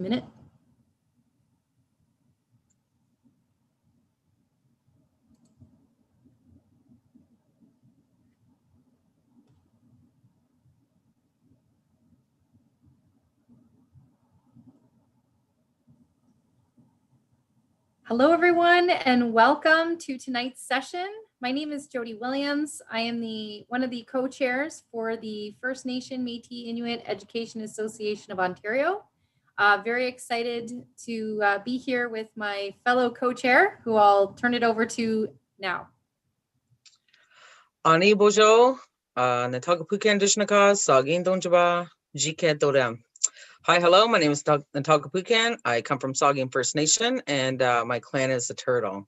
minute. Hello, everyone, and welcome to tonight's session. My name is Jody Williams. I am one of the co-chairs for the First Nation Métis Inuit Education Association of Ontario. Very excited to be here with my fellow co-chair, who I'll turn it over to now. Ani bojo, Natagapukan Dishnaka, Sagin Donjaba, Jike Dodem. Hi, hello, my name is Natagapukan. I come from Sagin First Nation, and my clan is the Turtle.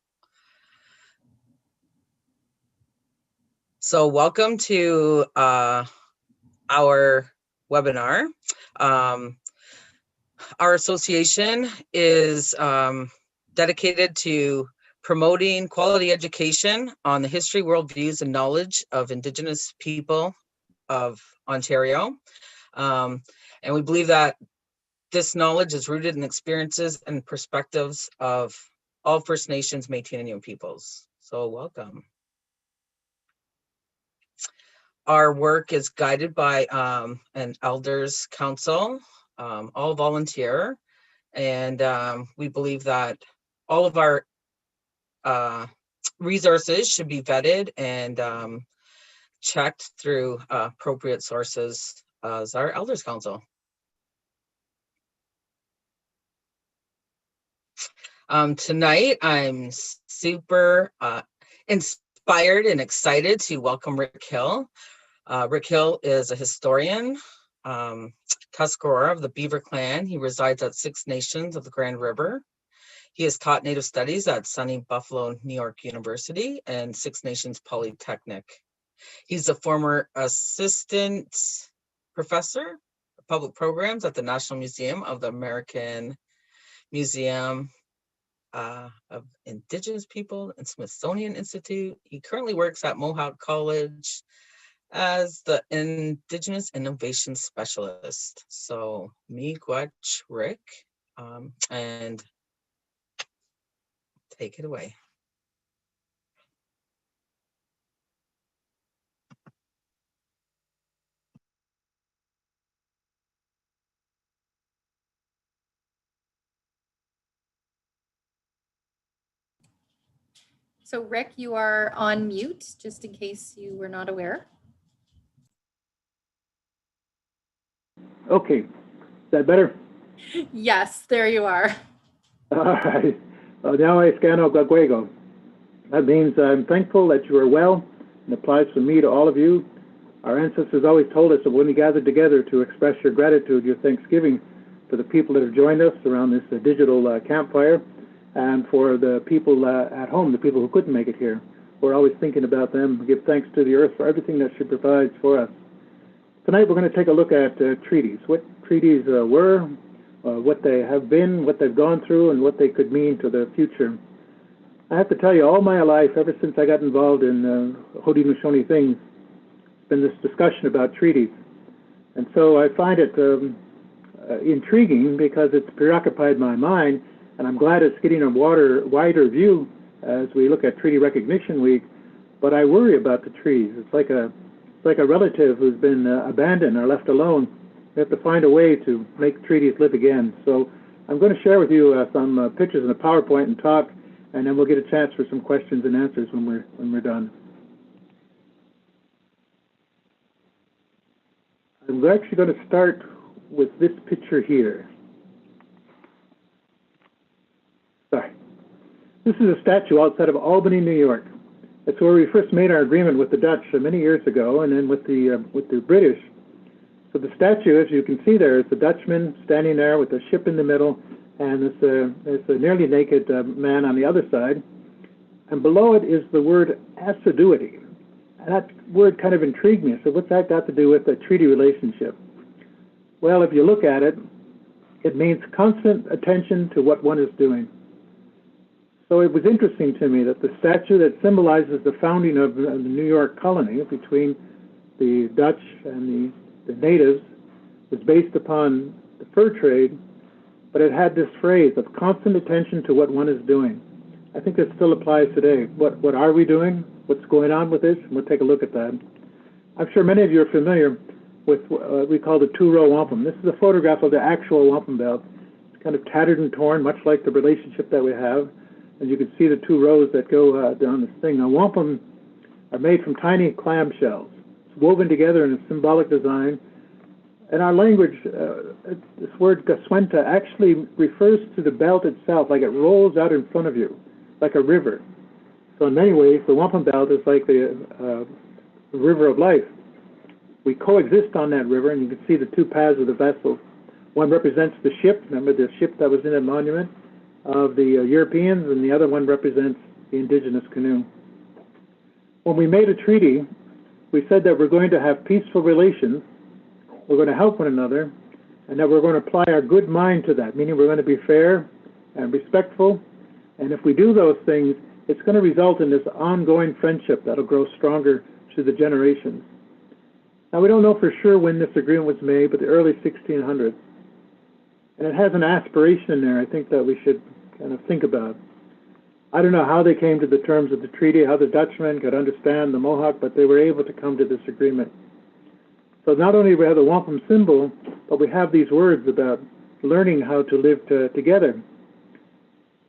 So welcome to our webinar. Our association is dedicated to promoting quality education on the history, worldviews, and knowledge of Indigenous people of Ontario. And we believe that this knowledge is rooted in experiences and perspectives of all First Nations, Métis, and Inuit peoples. So welcome. Our work is guided by an Elders Council, all volunteer, and we believe that all of our resources should be vetted and checked through appropriate sources as our Elders Council. Tonight, I'm super inspired and excited to welcome Rick Hill. Rick Hill is a historian, Tuscarora of the Beaver Clan. He resides at Six Nations of the Grand River. He has taught Native Studies at SUNY Buffalo, New York University and Six Nations Polytechnic. He's a former assistant professor of public programs at the National Museum of the American Museum of Indigenous People and Smithsonian Institute. He currently works at Mohawk College as the Indigenous Innovation Specialist. So, miigwech Rick, and take it away. So Rick, you are on mute, just in case you were not aware. Okay, is that better? Yes, there you are. All right. Now I scano gaguego. That means I'm thankful that you are well, and applies from me to all of you. Our ancestors always told us that when we gathered together to express your gratitude, your thanksgiving for the people that have joined us around this digital campfire, and for the people at home, the people who couldn't make it here. We're always thinking about them. We give thanks to the earth for everything that she provides for us. Tonight we're going to take a look at treaties, what treaties were, what they have been, what they've gone through, and what they could mean to the future. I have to tell you, all my life, ever since I got involved in Haudenosaunee things, been this discussion about treaties. And so I find it intriguing because it's preoccupied my mind, and I'm glad it's getting a wider view as we look at Treaty Recognition Week. But I worry about the treaties. It's like a relative who's been abandoned or left alone. We have to find a way to make treaties live again. So I'm going to share with you some pictures in a PowerPoint and talk, and then we'll get a chance for some questions and answers when we're done. I'm actually going to start with this picture here. Sorry. This is a statue outside of Albany, New York. It's where we first made our agreement with the Dutch many years ago, and then with the British. So the statue, as you can see there, is the Dutchman standing there with a ship in the middle, and it's a nearly naked man on the other side. And below it is the word assiduity. And that word kind of intrigued me. So what's that got to do with a treaty relationship? Well, if you look at it, it means constant attention to what one is doing. So it was interesting to me that the statue that symbolizes the founding of the New York colony between the Dutch and the natives was based upon the fur trade, but it had this phrase of constant attention to what one is doing. I think that still applies today. What are we doing? What's going on with this? And we'll take a look at that. I'm sure many of you are familiar with what we call the two-row wampum. This is a photograph of the actual wampum belt. It's kind of tattered and torn, much like the relationship that we have. And you can see the two rows that go down this thing. Now, wampum are made from tiny clam shells. It's woven together in a symbolic design. In our language, this word gaswenta actually refers to the belt itself, like it rolls out in front of you, like a river. So in many ways, the wampum belt is like the river of life. We coexist on that river, and you can see the two paths of the vessels. One represents the ship, remember the ship that was in the monument of the Europeans, and the other one represents the indigenous canoe. When we made a treaty, we said that we're going to have peaceful relations, we're going to help one another, and that we're going to apply our good mind to that, meaning we're going to be fair and respectful. And if we do those things, it's going to result in this ongoing friendship that'll grow stronger through the generations. Now, we don't know for sure when this agreement was made, but the early 1600s. And it has an aspiration in there, I think, that we should kind of think about. I don't know how they came to the terms of the treaty, how the Dutchmen could understand the Mohawk, but they were able to come to this agreement. So not only do we have the wampum symbol, but we have these words about learning how to live together.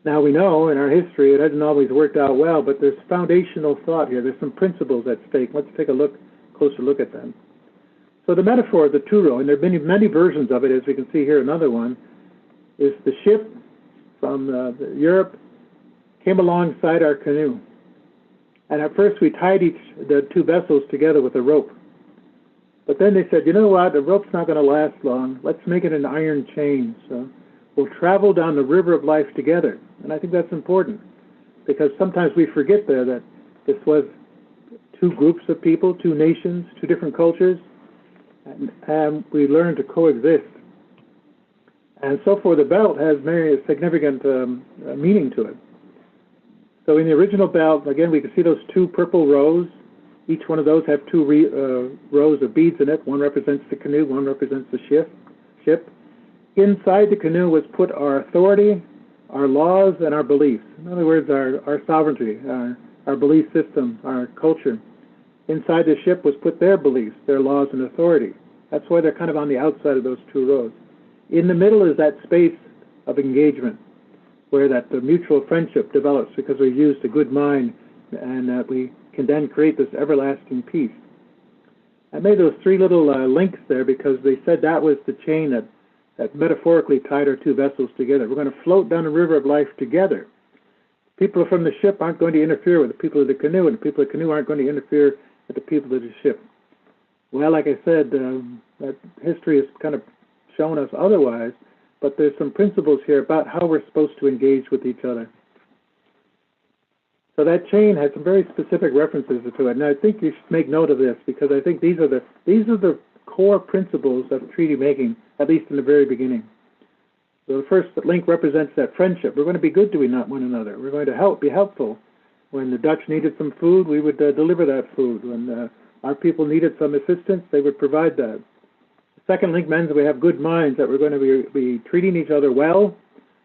Now we know in our history it hasn't always worked out well, but there's foundational thought here. There's some principles at stake. Let's take a closer look at them. So the metaphor of the two-row, and there have been many versions of it, as we can see here, another one, is the ship from Europe came alongside our canoe. And at first we tied the two vessels together with a rope. But then they said, you know what, the rope's not going to last long. Let's make it an iron chain. So we'll travel down the river of life together. And I think that's important, because sometimes we forget there that this was two groups of people, two nations, two different cultures, and we learned to coexist. And so forth, the belt has very significant meaning to it. So in the original belt, again, we can see those two purple rows. Each one of those have two rows of beads in it. One represents the canoe, one represents the ship. Inside the canoe was put our authority, our laws, and our beliefs. In other words, our sovereignty, our belief system, our culture. Inside the ship was put their beliefs, their laws, and authority. That's why they're kind of on the outside of those two rows. In the middle is that space of engagement, where that the mutual friendship develops because we've used a good mind, and that we can then create this everlasting peace. I made those three little links there because they said that was the chain that metaphorically tied our two vessels together. We're going to float down the river of life together. People from the ship aren't going to interfere with the people of the canoe, and the people of the canoe aren't going to interfere with the people of the ship. Well, like I said, that history has kind of shown us otherwise, but there's some principles here about how we're supposed to engage with each other. So that chain has some very specific references to it, and I think you should make note of this, because I think these are the core principles of treaty making, at least in the very beginning. So the first link represents that friendship. We're going to be good to one another. We're going to be helpful. When the Dutch needed some food, we would deliver that food. When our people needed some assistance, they would provide that. The second link means that we have good minds, that we're going to be treating each other well.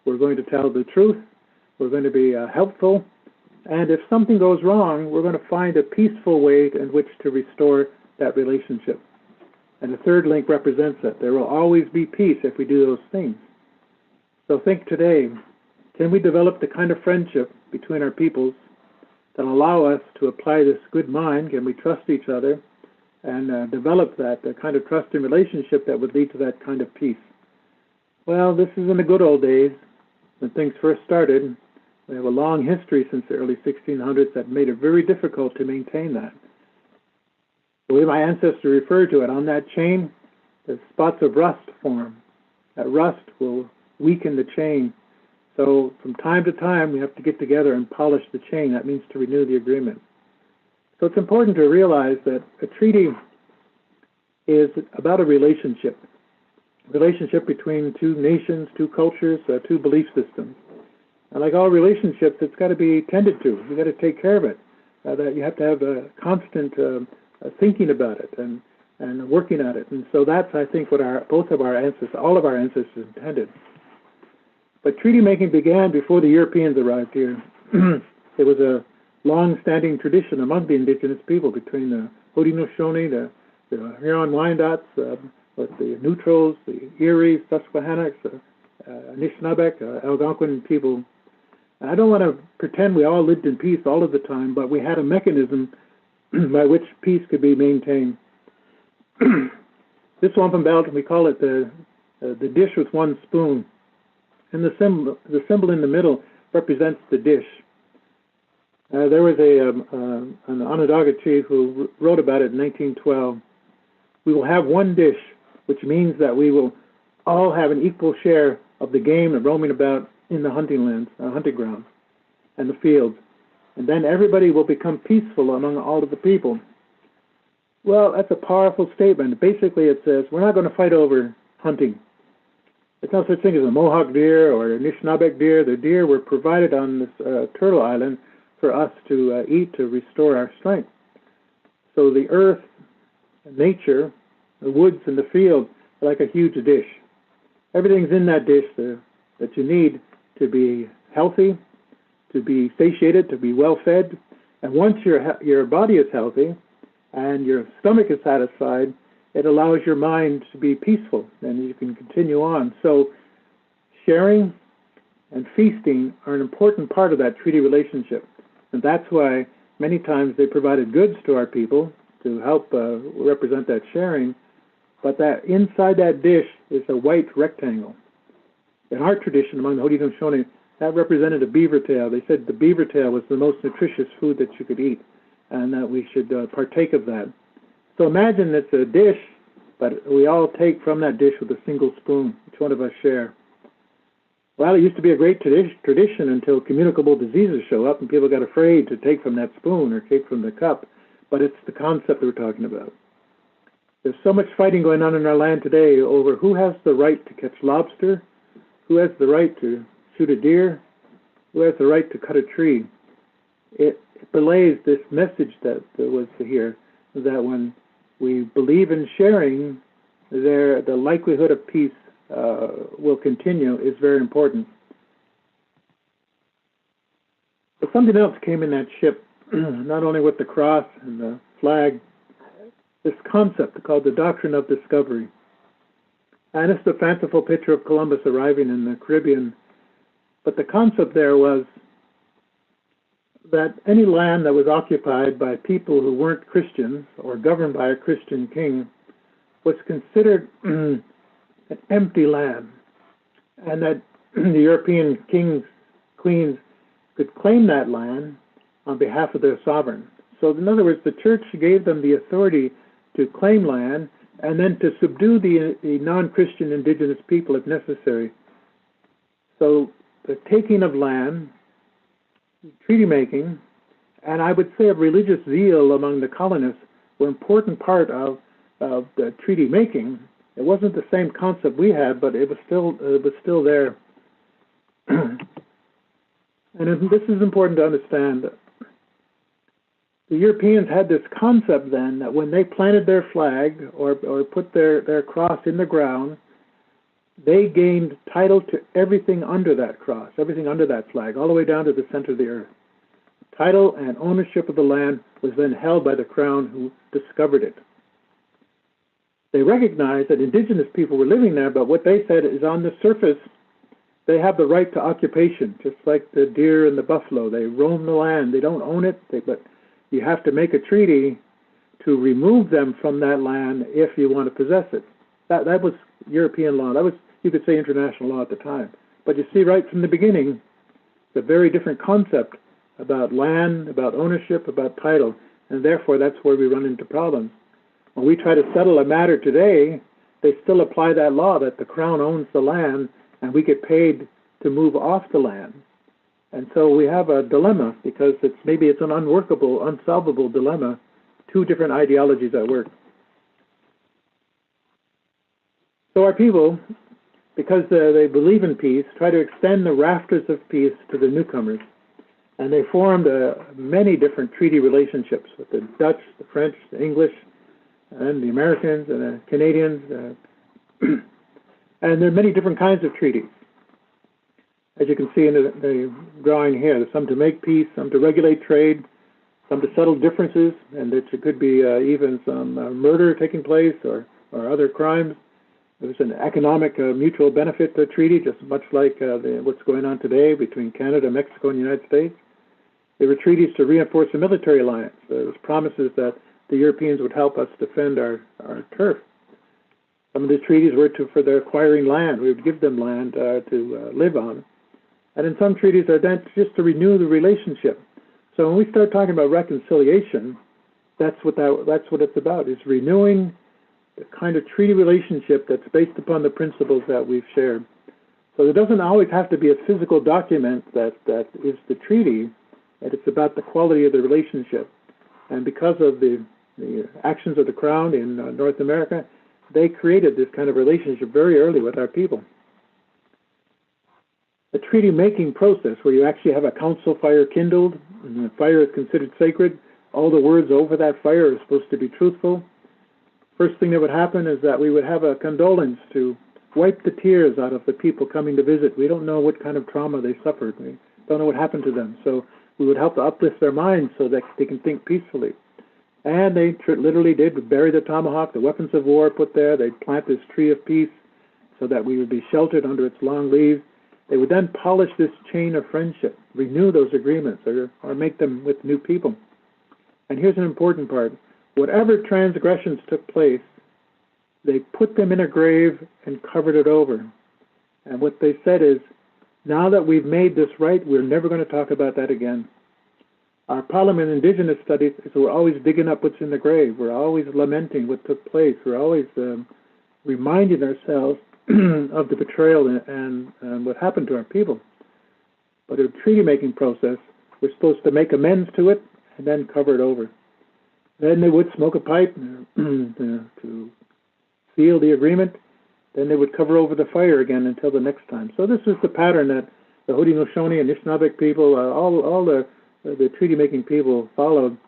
We're going to tell the truth. We're going to be helpful. And if something goes wrong, we're going to find a peaceful way in which to restore that relationship. And the third link represents that. There will always be peace if we do those things. So think today, can we develop the kind of friendship between our peoples that allow us to apply this good mind? Can we trust each other and develop that kind of trusting relationship that would lead to that kind of peace? Well, this is in the good old days when things first started. We have a long history since the early 1600s that made it very difficult to maintain that. The way my ancestors referred to it, on that chain, the spots of rust form. That rust will weaken the chain. So from time to time, we have to get together and polish the chain. That means to renew the agreement. So it's important to realize that a treaty is about a relationship between two nations, two cultures, two belief systems. And like all relationships, it's got to be tended to. You've got to take care of it. That you have to have a constant thinking about it and working at it. And so that's, I think, what all of our ancestors intended. But treaty making began before the Europeans arrived here. There was a long-standing tradition among the indigenous people between the Haudenosaunee, the Huron-Wyandots, with the Neutrals, the Eries, Susquehannocks, Anishinaabeg, Algonquin people. And I don't want to pretend we all lived in peace all of the time, but we had a mechanism by which peace could be maintained. This wampum belt, we call it the dish with one spoon. And the symbol in the middle represents the dish. There was an Onondaga chief who wrote about it in 1912. We will have one dish, which means that we will all have an equal share of the game and roaming about in the hunting lands, hunting grounds, and the fields. And then everybody will become peaceful among all of the people. Well, that's a powerful statement. Basically, it says we're not going to fight over hunting. There's no such thing as a Mohawk deer or a Anishinaabeg deer. The deer were provided on this Turtle Island for us to eat to restore our strength. So the earth, nature, the woods and the field are like a huge dish. Everything's in that dish that you need to be healthy, to be satiated, to be well fed. And once your body is healthy and your stomach is satisfied, it allows your mind to be peaceful and you can continue on. So sharing and feasting are an important part of that treaty relationship. And that's why many times they provided goods to our people to help represent that sharing. But that inside that dish is a white rectangle. In our tradition among the Haudenosaunee, that represented a beaver tail. They said the beaver tail was the most nutritious food that you could eat, and that we should partake of that. So imagine it's a dish, but we all take from that dish with a single spoon. Each one of us share. Well, it used to be a great tradition until communicable diseases show up and people got afraid to take from that spoon or take from the cup. But it's the concept we're talking about. There's so much fighting going on in our land today over who has the right to catch lobster, who has the right to shoot a deer, who has the right to cut a tree. It belays this message that was here, that when we believe in sharing, the likelihood of peace will continue is very important. But something else came in that ship, not only with the cross and the flag, this concept called the Doctrine of Discovery. And it's the fanciful picture of Columbus arriving in the Caribbean. But the concept there was that any land that was occupied by people who weren't Christians or governed by a Christian king was considered an empty land, and that the European kings, queens could claim that land on behalf of their sovereign. So in other words, the church gave them the authority to claim land and then to subdue the non-Christian indigenous people if necessary. So the taking of land, treaty making, and I would say a religious zeal among the colonists were an important part of the treaty making. It wasn't the same concept we had, but it was still there. And this is important to understand. The Europeans had this concept then that when they planted their flag or put their cross in the ground, they gained title to everything under that cross, everything under that flag, all the way down to the center of the earth. Title and ownership of the land was then held by the crown who discovered it. They recognized that indigenous people were living there, but what they said is on the surface, they have the right to occupation, just like the deer and the buffalo. They roam the land. They don't own it, but you have to make a treaty to remove them from that land if you want to possess it. That was European law. That was, you could say, international law at the time. But you see, right from the beginning, it's a very different concept about land, about ownership, about title, and therefore that's where we run into problems. When we try to settle a matter today, they still apply that law that the crown owns the land and we get paid to move off the land. And so we have a dilemma because maybe it's an unworkable, unsolvable dilemma, two different ideologies at work. So our people, because they believe in peace, try to extend the rafters of peace to the newcomers. And they formed many different treaty relationships with the Dutch, the French, the English, and the Americans and the Canadians. And there are many different kinds of treaties. as you can see in the drawing here. There's some to make peace, some to regulate trade, some to settle differences, and there could be even some murder taking place or other crimes. There's an economic mutual benefit treaty, just much like what's going on today between Canada, Mexico, and the United States. There were treaties to reinforce the military alliance. There was promises that the Europeans would help us defend our turf. Some of the treaties were for the acquiring land. We would give them land to live on. And in some treaties, that's just to renew the relationship. So when we start talking about reconciliation, that's what it's about, is renewing the kind of treaty relationship that's based upon the principles that we've shared. So there doesn't always have to be a physical document that is the treaty, and it's about the quality of the relationship. And because of the actions of the Crown in North America, they created this kind of relationship very early with our people. The treaty-making process, where you actually have a council fire kindled, and the fire is considered sacred. All the words over that fire are supposed to be truthful. First thing that would happen is that we would have a condolence to wipe the tears out of the people coming to visit. We don't know what kind of trauma they suffered. We don't know what happened to them. So we would help to uplift their minds so that they can think peacefully. And they literally did bury the tomahawk, the weapons of war put there. They'd plant this tree of peace so that we would be sheltered under its long leaves. They would then polish this chain of friendship, renew those agreements, or make them with new people. And here's an important part. Whatever transgressions took place, they put them in a grave and covered it over. And what they said is, now that we've made this right, we're never going to talk about that again. Our problem in Indigenous studies is we're always digging up what's in the grave. We're always lamenting what took place. We're always reminding ourselves of the betrayal and what happened to our people. But in a treaty-making process, we're supposed to make amends to it and then cover it over. Then they would smoke a pipe to seal the agreement. Then they would cover over the fire again until the next time. So this is the pattern that the Haudenosaunee and Anishinaabe people, all the treaty-making people followed.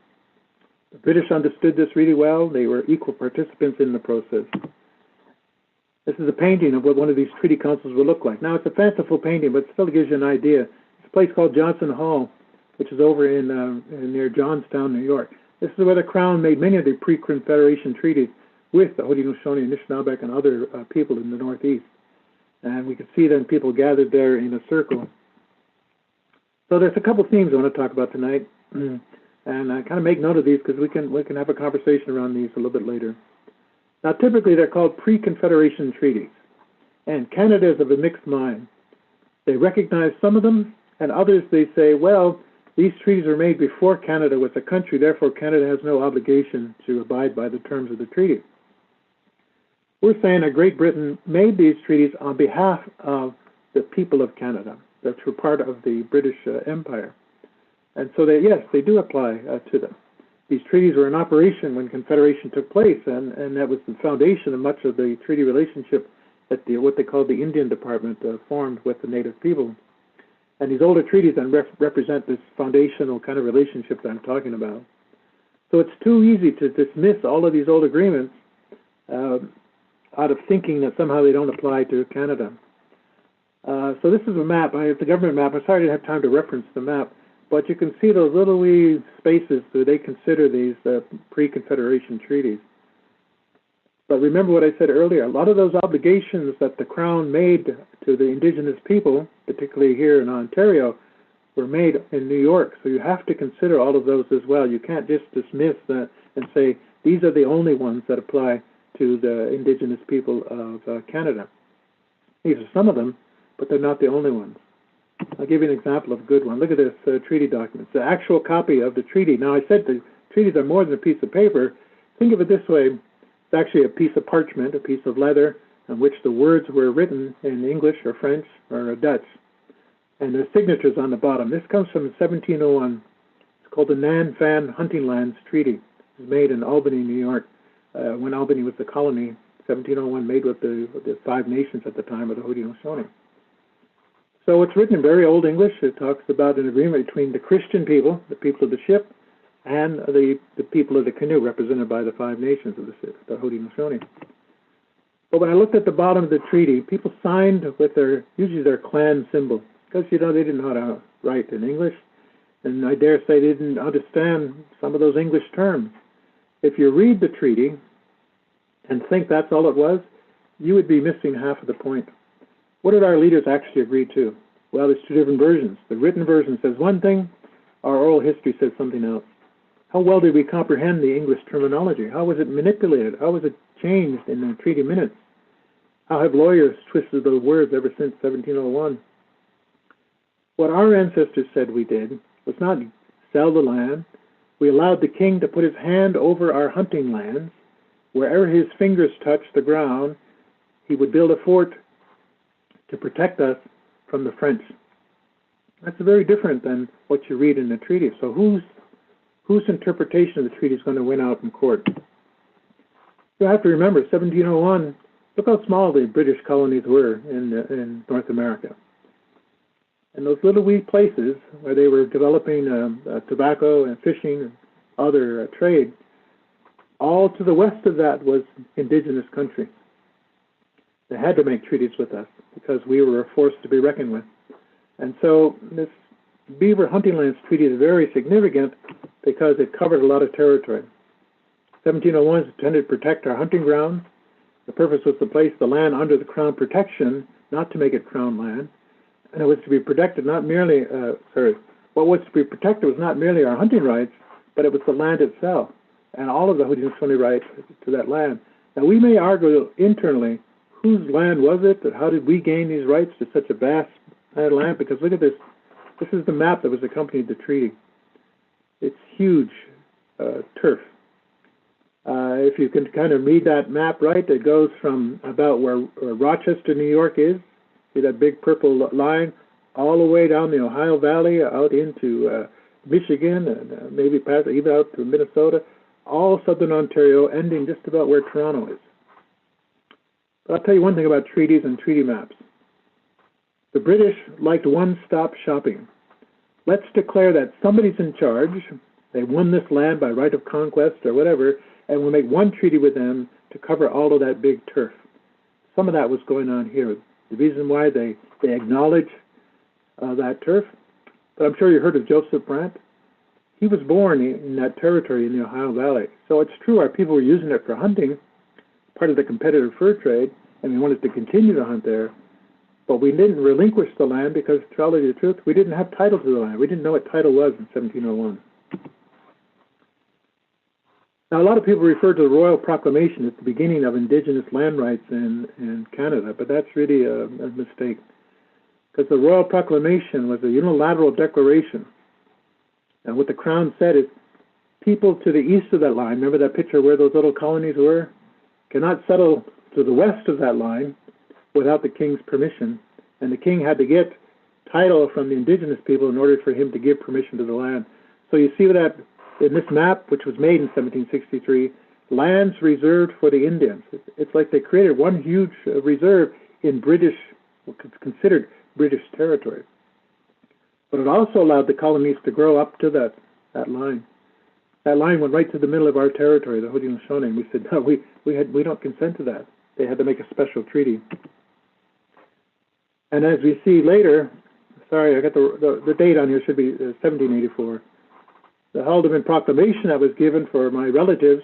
The British understood this really well. They were equal participants in the process. This is a painting of what one of these treaty councils would look like. Now, it's a fanciful painting, but it still gives you an idea. It's a place called Johnson Hall, which is over in near Johnstown, New York. This is where the Crown made many of the pre-confederation treaties with the Haudenosaunee, Anishinaabe, and other people in the Northeast. And we can see then people gathered there in a circle. So there's a couple themes I want to talk about tonight. And I kind of make note of these because we can have a conversation around these a little bit later. Now, typically, they're called pre-confederation treaties. And Canada is of a mixed mind. They recognize some of them, and others they say, well, these treaties were made before Canada was a country, therefore Canada has no obligation to abide by the terms of the treaty. We're saying that Great Britain made these treaties on behalf of the people of Canada that were part of the British Empire. And so, yes, they do apply to them. These treaties were in operation when Confederation took place, and that was the foundation of much of the treaty relationship that what they called the Indian Department formed with the native people. And these older treaties then represent this foundational kind of relationship that I'm talking about. So it's too easy to dismiss all of these old agreements out of thinking that somehow they don't apply to Canada. So this is a map. It's a government map. I'm sorry I didn't have time to reference the map. But you can see those little wee spaces where they consider these pre-confederation treaties. But remember what I said earlier, a lot of those obligations that the Crown made to the Indigenous people, particularly here in Ontario, were made in New York. So you have to consider all of those as well. You can't just dismiss that and say, these are the only ones that apply to the Indigenous people of Canada. These are some of them, but they're not the only ones. I'll give you an example of a good one. Look at this treaty document. It's the actual copy of the treaty. Now, I said the treaties are more than a piece of paper. Think of it this way. It's actually a piece of parchment, a piece of leather, on which the words were written in English or French or Dutch. And there's signatures on the bottom. This comes from 1701. It's called the Nan Fan Hunting Lands Treaty. It was made in Albany, New York, when Albany was a colony. 1701, made with the Five Nations at the time of the Haudenosaunee. So it's written in very old English. It talks about an agreement between the Christian people, the people of the ship, and the people of the canoe, represented by the Five Nations of the Haudenosaunee. But when I looked at the bottom of the treaty, people signed with usually their clan symbol. because, they didn't know how to write in English, and I dare say they didn't understand some of those English terms. If you read the treaty and think that's all it was, you would be missing half of the point. What did our leaders actually agree to? Well, there's two different versions. The written version says one thing, our oral history says something else. How well did we comprehend the English terminology? How was it manipulated? How was it changed in the treaty minutes? How have lawyers twisted those words ever since 1701? What our ancestors said we did was not sell the land. We allowed the king to put his hand over our hunting lands. Wherever his fingers touched the ground, he would build a fort to protect us from the French. That's very different than what you read in the treaty. So whose interpretation of the treaty is going to win out in court? You have to remember, 1701, look how small the British colonies were in North America. And those little wee places where they were developing tobacco and fishing and other trade, all to the west of that was indigenous country. They had to make treaties with us because we were a force to be reckoned with. And so this Beaver Hunting Lands Treaty is very significant because it covered a lot of territory. 1701 is intended to protect our hunting grounds. The purpose was to place the land under the Crown protection, not to make it Crown land. And it was to be protected not merely, what was to be protected was not merely our hunting rights, but it was the land itself and all of the Haudenosaunee rights to that land. Now, we may argue internally, whose land was it, and how did we gain these rights to such a vast land? Because look at this. This is the map that was accompanied the treaty. It's huge turf. If you can kind of read that map right, it goes from about where Rochester, New York is, see that big purple line, all the way down the Ohio Valley, out into Michigan, and maybe past, even out to Minnesota, all southern Ontario, ending just about where Toronto is. But I'll tell you one thing about treaties and treaty maps. The British liked one-stop shopping. Let's declare that somebody's in charge, they won this land by right of conquest or whatever, and we'll make one treaty with them to cover all of that big turf. Some of that was going on here. The reason why they acknowledge that turf, but I'm sure you heard of Joseph Brant. He was born in that territory in the Ohio Valley. So it's true, our people were using it for hunting, part of the competitive fur trade, and we wanted to continue to hunt there. But we didn't relinquish the land because, to tell you the truth, we didn't have title to the land. We didn't know what title was in 1701. Now, a lot of people refer to the Royal Proclamation as the beginning of Indigenous land rights in Canada, but that's really a mistake. Because the Royal Proclamation was a unilateral declaration. And what the Crown said is, people to the east of that line, remember that picture where those little colonies were, cannot settle to the west of that line without the King's permission. And the King had to get title from the Indigenous people in order for him to give permission to the land. So you see that in this map, which was made in 1763, lands reserved for the Indians. It's like they created one huge reserve in British, what's considered British territory. But it also allowed the colonies to grow up to that line. That line went right to the middle of our territory, the Haudenosaunee, and we said, no, we don't consent to that. They had to make a special treaty. And as we see later, sorry, I got the date on here, should be 1784. The Haldimand Proclamation that was given for my relatives,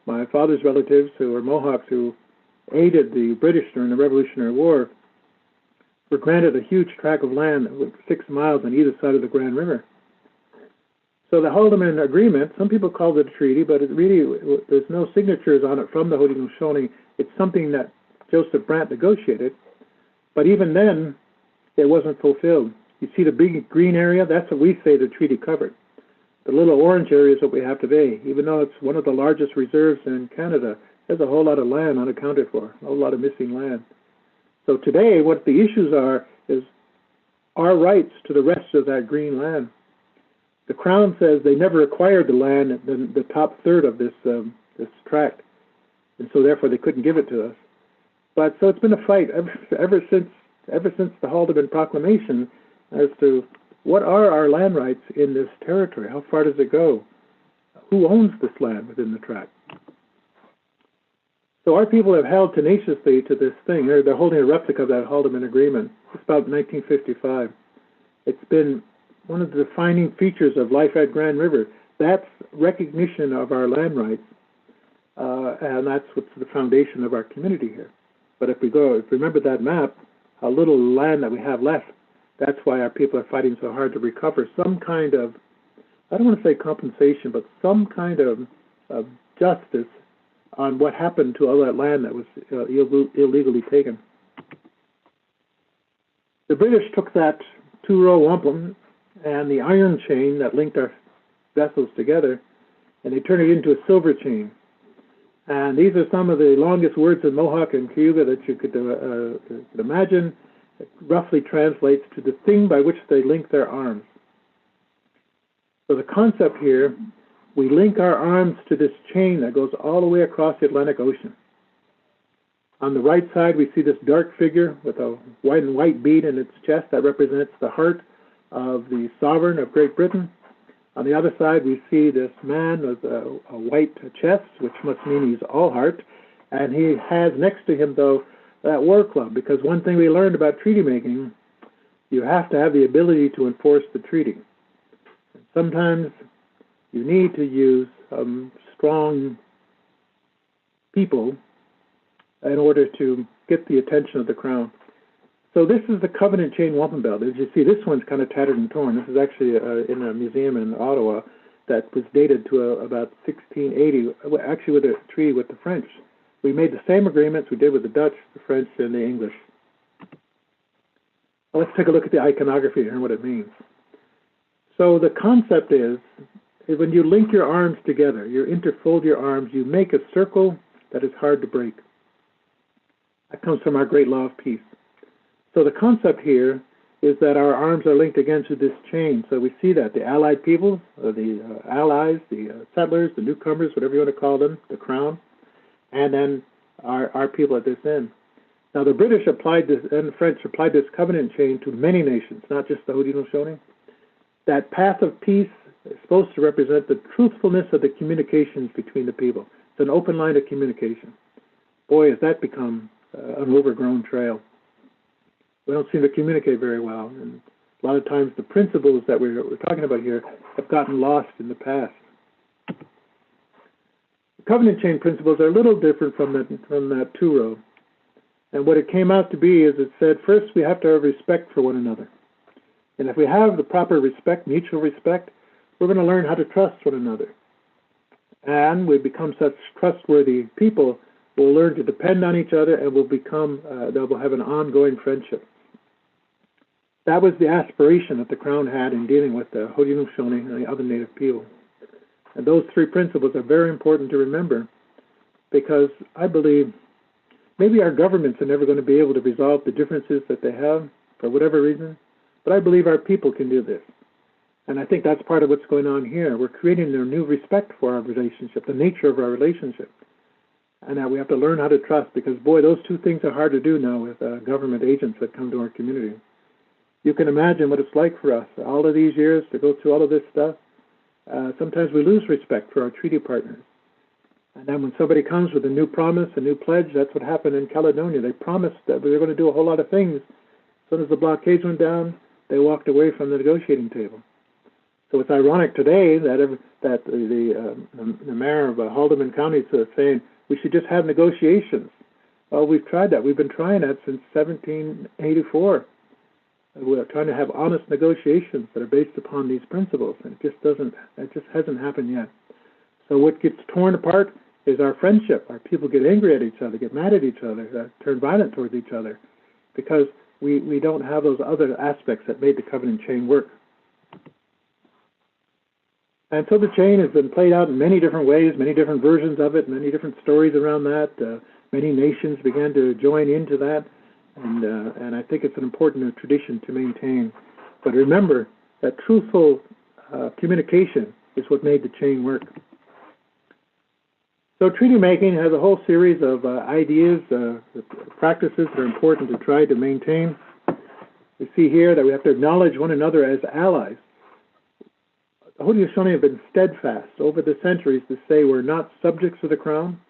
my father's relatives who were Mohawks who aided the British during the Revolutionary War, were granted a huge tract of land with 6 miles on either side of the Grand River. So the Haldimand Agreement, some people called it a treaty, but it really, there's no signatures on it from the Haudenosaunee. It's something that Joseph Brant negotiated, but even then, it wasn't fulfilled. You see the big green area? That's what we say the treaty covered. The little orange area is what we have today. Even though it's one of the largest reserves in Canada, there's a whole lot of land unaccounted for, a whole lot of missing land. So today, what the issues are is our rights to the rest of that green land. The Crown says they never acquired the land, the top third of this tract, and so therefore they couldn't give it to us. But so it's been a fight ever since the Haldimand Proclamation as to what are our land rights in this territory. How far does it go? Who owns this land within the tract? So our people have held tenaciously to this thing. They're holding a replica of that Haldimand Agreement. It's about 1955. It's been one of the defining features of life at Grand River. That's recognition of our land rights, and that's what's the foundation of our community here. But if we remember that map, how little land that we have left, that's why our people are fighting so hard to recover some kind of, I don't want to say compensation, but some kind of justice on what happened to all that land that was illegally taken. The British took that two-row wampum and the iron chain that linked our vessels together, and they turned it into a silver chain. And these are some of the longest words in Mohawk and Cayuga that you could imagine. It roughly translates to the thing by which they link their arms. So the concept here, we link our arms to this chain that goes all the way across the Atlantic Ocean. On the right side, we see this dark figure with a white and white bead in its chest that represents the heart of the sovereign of Great Britain. On the other side, we see this man with a white chest, which must mean he's all heart. And he has next to him, though, that war club, because one thing we learned about treaty making, you have to have the ability to enforce the treaty. Sometimes you need to use strong people in order to get the attention of the crown. So this is the covenant chain wampum belt. As you see, this one's kind of tattered and torn. This is actually in a museum in Ottawa that was dated to about 1680, actually with a treaty with the French. We made the same agreements we did with the Dutch, the French, and the English. Well, let's take a look at the iconography here and what it means. So the concept is when you link your arms together, you interfold your arms, you make a circle that is hard to break. That comes from our great law of peace. So the concept here is that our arms are linked again to this chain. So we see that the allied peoples, the allies, the settlers, the newcomers, whatever you want to call them, the crown, and then our people at this end. Now the British applied this, and the French applied this covenant chain to many nations, not just the Haudenosaunee. That path of peace is supposed to represent the truthfulness of the communications between the people. It's an open line of communication. Boy, has that become an overgrown trail. We don't seem to communicate very well, and a lot of times the principles that we're talking about here have gotten lost in the past. The covenant chain principles are a little different from that two-row, and what it came out to be is it said, first we have to have respect for one another, and if we have the proper respect, mutual respect, we're going to learn how to trust one another, and we become such trustworthy people. We'll learn to depend on each other, and we'll have an ongoing friendship. That was the aspiration that the Crown had in dealing with the Haudenosaunee and the other Native people. And those three principles are very important to remember, because I believe maybe our governments are never going to be able to resolve the differences that they have for whatever reason, but I believe our people can do this. And I think that's part of what's going on here. We're creating a new respect for our relationship, the nature of our relationship. And that we have to learn how to trust, because, boy, those two things are hard to do now with government agents that come to our community. You can imagine what it's like for us, all of these years, to go through all of this stuff. Sometimes we lose respect for our treaty partners. And then when somebody comes with a new promise, a new pledge, that's what happened in Caledonia. They promised that we were going to do a whole lot of things. As soon as the blockades went down, they walked away from the negotiating table. So it's ironic today that the mayor of Haldimand County is saying we should just have negotiations. Well, we've tried that. We've been trying that since 1784. We're trying to have honest negotiations that are based upon these principles, and it just hasn't happened yet. So what gets torn apart is our friendship. Our people get angry at each other, get mad at each other, turn violent towards each other, because we don't have those other aspects that made the covenant chain work. And so the chain has been played out in many different ways, many different versions of it, many different stories around that. Many nations began to join into that, and I think it's an important tradition to maintain. But remember that truthful communication is what made the chain work. So treaty making has a whole series of ideas, practices that are important to try to maintain. We see here that we have to acknowledge one another as allies. The Haudenosaunee have been steadfast over the centuries to say we're not subjects of the Crown,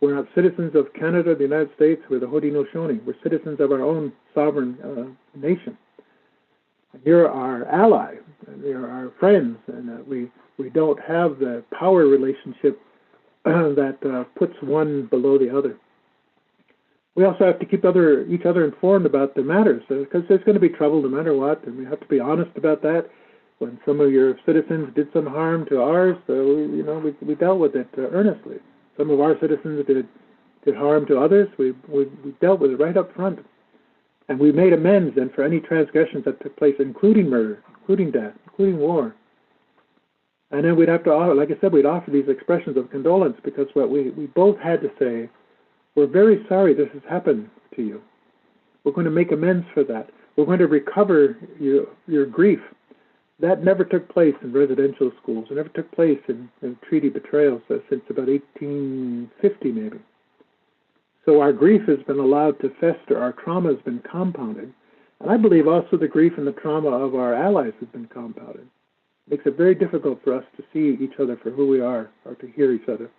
we're not citizens of Canada, the United States, we're the Haudenosaunee. We're citizens of our own sovereign nation. You're our ally, and you're our friends, and we don't have the power relationship that puts one below the other. We also have to keep each other informed about the matters, because there's going to be trouble no matter what, and we have to be honest about that. When some of your citizens did some harm to ours, we dealt with it earnestly. Some of our citizens did harm to others. We dealt with it right up front. And we made amends then for any transgressions that took place, including murder, including death, including war. And then we'd have to, like I said, we'd offer these expressions of condolence, because what we both had to say, we're very sorry this has happened to you. We're going to make amends for that. We're going to recover your grief. That never took place in residential schools. It never took place in treaty betrayals since about 1850 maybe. So our grief has been allowed to fester. Our trauma has been compounded. And I believe also the grief and the trauma of our allies has been compounded. It makes it very difficult for us to see each other for who we are, or to hear each other.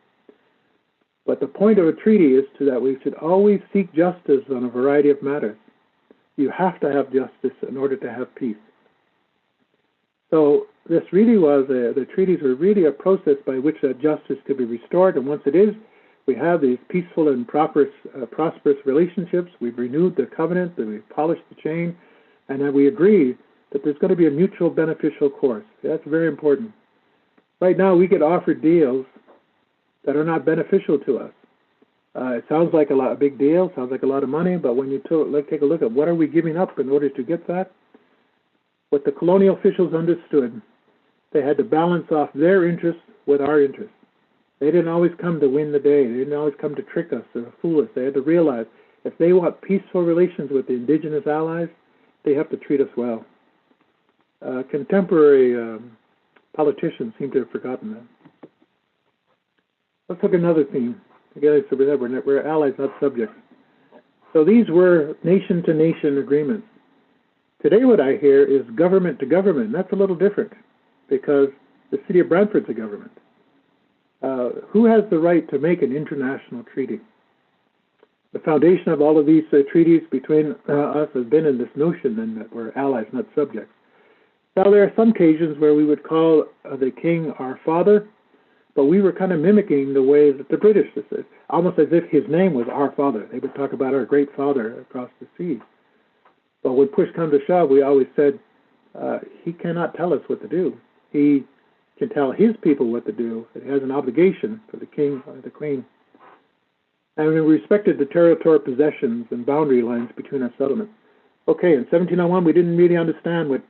But the point of a treaty is that we should always seek justice on a variety of matters. You have to have justice in order to have peace. So this really was, the treaties were really a process by which that justice could be restored. And once it is, we have these peaceful and prosperous relationships. We've renewed the covenant, that we've polished the chain, and then we agree that there's going to be a mutual beneficial course. That's very important. Right now, we get offered deals that are not beneficial to us. It sounds like a big deal, sounds like a lot of money, but when you take a look at what are we giving up in order to get that, what the colonial officials understood, they had to balance off their interests with our interests. They didn't always come to win the day. They didn't always come to trick us or fool us. They had to realize if they want peaceful relations with the indigenous allies, they have to treat us well. Contemporary politicians seem to have forgotten that. Let's look at another theme. Again, so we're allies, not subjects. So these were nation-to-nation agreements. Today what I hear is government to government. That's a little different, because the city of Brantford's a government. Who has the right to make an international treaty? The foundation of all of these treaties between us has been in this notion then that we're allies, not subjects. Now there are some occasions where we would call the king our father, but we were kind of mimicking the way that the British did, almost as if his name was our father. They would talk about our great father across the sea. But when push comes to shove, we always said, he cannot tell us what to do. He can tell his people what to do. It has an obligation for the king or the queen. And we respected the territorial possessions and boundary lines between our settlements. Okay, in 1701, we didn't really understand what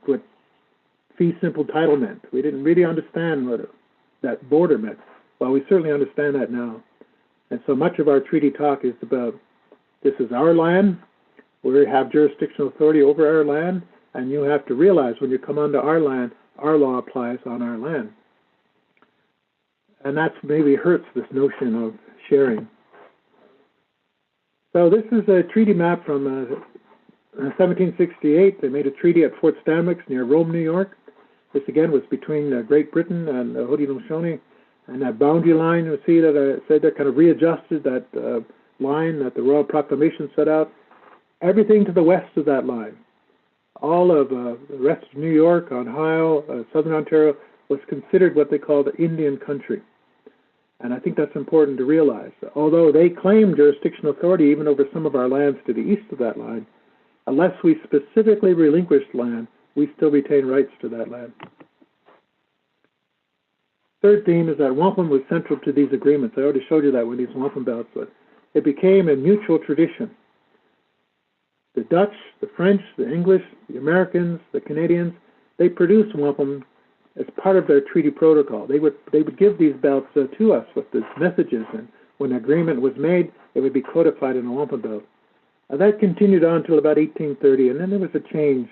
fee simple title meant. We didn't really understand what that border meant. Well, we certainly understand that now. And so much of our treaty talk is about, this is our land, we have jurisdictional authority over our land, and you have to realize when you come onto our land, our law applies on our land. And that's maybe hurts this notion of sharing. So this is a treaty map from 1768. They made a treaty at Fort Stanwix near Rome, New York. This again was between Great Britain and Haudenosaunee, and that boundary line, you see that I said that kind of readjusted that line that the Royal Proclamation set out. Everything to the west of that line, all of the rest of New York, Ohio, southern Ontario, was considered what they called Indian country. And I think that's important to realize. Although they claim jurisdictional authority even over some of our lands to the east of that line, unless we specifically relinquished land, we still retain rights to that land. Third theme is that wampum was central to these agreements. I already showed you that with these wampum belts. But it became a mutual tradition. The Dutch, the French, the English, the Americans, the Canadians, they produced wampum as part of their treaty protocol. They would give these belts to us with these messages, and when an agreement was made, it would be codified in a wampum belt. That continued on until about 1830, and then there was a change.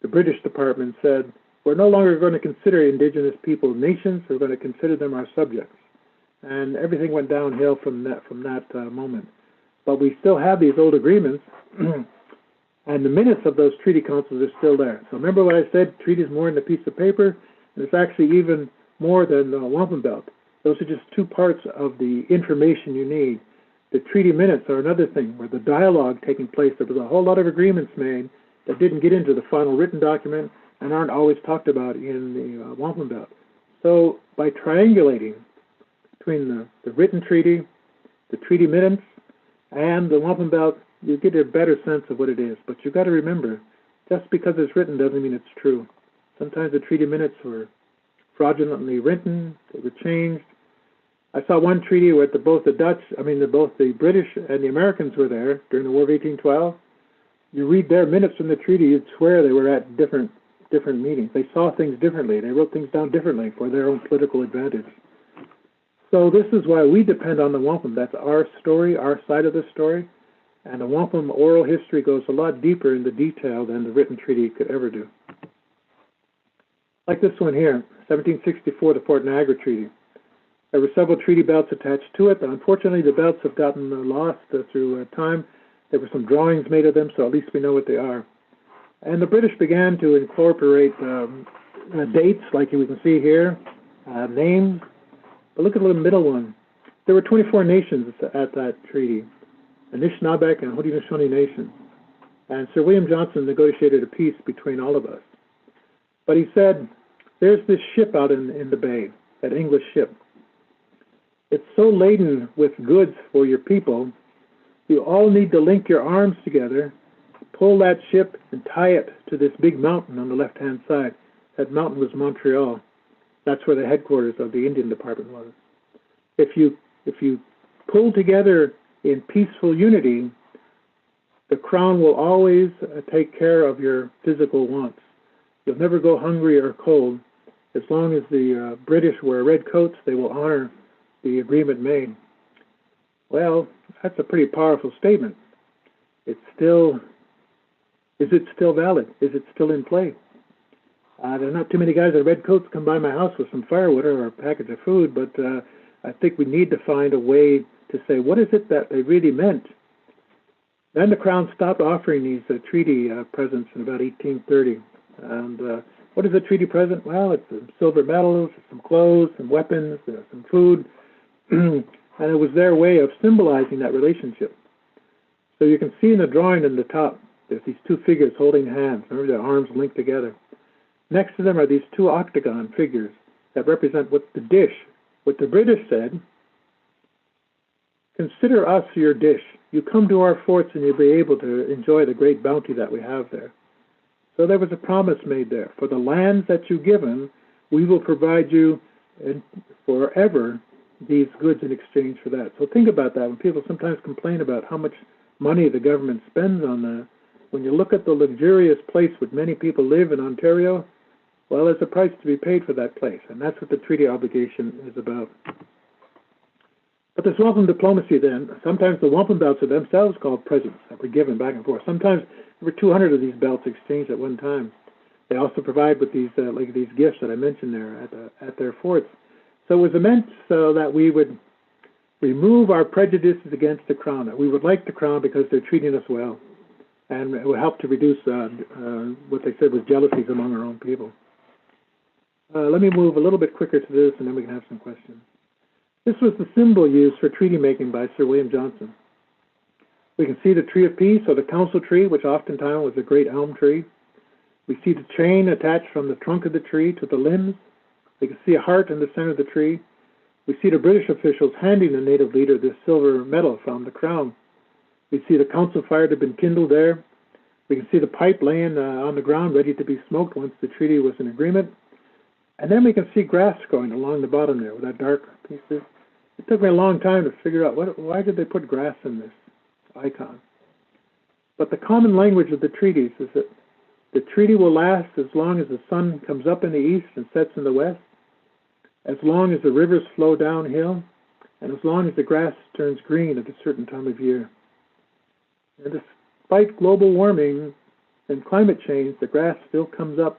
The British Department said, we're no longer going to consider indigenous people nations, we're going to consider them our subjects. And everything went downhill from that moment. But we still have these old agreements, and the minutes of those treaty councils are still there. So remember what I said, treaty is more than a piece of paper, and it's actually even more than a wampum belt. Those are just two parts of the information you need. The treaty minutes are another thing, where the dialogue taking place, there was a whole lot of agreements made, that didn't get into the final written document and aren't always talked about in the Wampum Belt. So by triangulating between the written treaty, the treaty minutes, and the Wampum Belt, you get a better sense of what it is. But you've got to remember, just because it's written doesn't mean it's true. Sometimes the treaty minutes were fraudulently written, they were changed. I saw one treaty where both the British and the Americans were there during the War of 1812. You read their minutes from the treaty, you'd swear they were at different meetings. They saw things differently. They wrote things down differently for their own political advantage. So this is why we depend on the Wampum. That's our story, our side of the story. And the Wampum oral history goes a lot deeper into detail than the written treaty could ever do. Like this one here, 1764, the Fort Niagara Treaty. There were several treaty belts attached to it. Unfortunately, the belts have gotten lost through time. There were some drawings made of them, so at least we know what they are. And the British began to incorporate dates, like we can see here, names. But look at the middle one. There were 24 nations at that treaty, the Anishinaabeg and Haudenosaunee nations. And Sir William Johnson negotiated a peace between all of us. But he said, there's this ship out in the bay, that English ship. It's so laden with goods for your people, you all need to link your arms together, pull that ship and tie it to this big mountain on the left-hand side. That mountain was Montreal. That's where the headquarters of the Indian Department was. If you pull together in peaceful unity, the Crown will always take care of your physical wants. You'll never go hungry or cold. As long as the British wear red coats, they will honor the agreement made. Well, that's a pretty powerful statement. Is it still valid? Is it still in play? There's not too many guys in red coats come by my house with some firewood or a package of food, but I think we need to find a way to say, what is it that they really meant? Then the Crown stopped offering these treaty presents in about 1830. And what is a treaty present? Well, it's some silver medals, some clothes, some weapons, some food. And it was their way of symbolizing that relationship. So you can see in the drawing in the top, there's these two figures holding hands. Remember, their arms linked together. Next to them are these two octagon figures that represent what the dish. What the British said, consider us your dish. You come to our forts and you'll be able to enjoy the great bounty that we have there. So there was a promise made there. For the lands that you've given, we will provide you forever these goods in exchange for that. So think about that. When people sometimes complain about how much money the government spends on that, when you look at the luxurious place where many people live in Ontario, well, there's a price to be paid for that place, and that's what the treaty obligation is about. But this wampum diplomacy then, sometimes the wampum belts are themselves called presents that were given back and forth. Sometimes there were 200 of these belts exchanged at one time. They also provide with these like these gifts that I mentioned there at their forts. So it was meant so that we would remove our prejudices against the Crown, that we would like the Crown because they're treating us well. And it would help to reduce what they said was jealousies among our own people. Let me move a little bit quicker to this, and then we can have some questions. This was the symbol used for treaty making by Sir William Johnson. We can see the tree of peace, or the council tree, which oftentimes was a great elm tree. We see the chain attached from the trunk of the tree to the limbs. We can see a heart in the center of the tree. We see the British officials handing the native leader this silver medal from the Crown. We see the council fire had been kindled there. We can see the pipe laying on the ground ready to be smoked once the treaty was in agreement. And then we can see grass growing along the bottom there with that dark piece. It took me a long time to figure out why did they put grass in this icon. But the common language of the treaties is that the treaty will last as long as the sun comes up in the east and sets in the west, as long as the rivers flow downhill, and as long as the grass turns green at a certain time of year. And despite global warming and climate change, the grass still comes up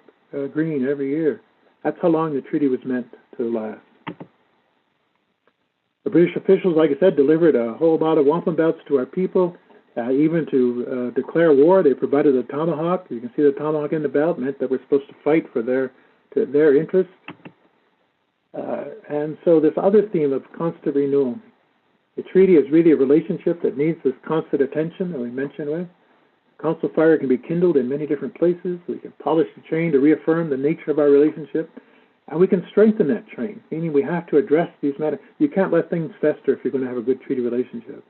green every year. That's how long the treaty was meant to last. The British officials, like I said, delivered a whole lot of wampum belts to our people. Even to declare war, they provided a tomahawk. You can see the tomahawk in the belt, meant that we're supposed to fight for their interests. And so this other theme of constant renewal. The treaty is really a relationship that needs this constant attention that we mentioned with. council fire can be kindled in many different places. We can polish the chain to reaffirm the nature of our relationship. And we can strengthen that chain, meaning we have to address these matters. You can't let things fester if you're going to have a good treaty relationship.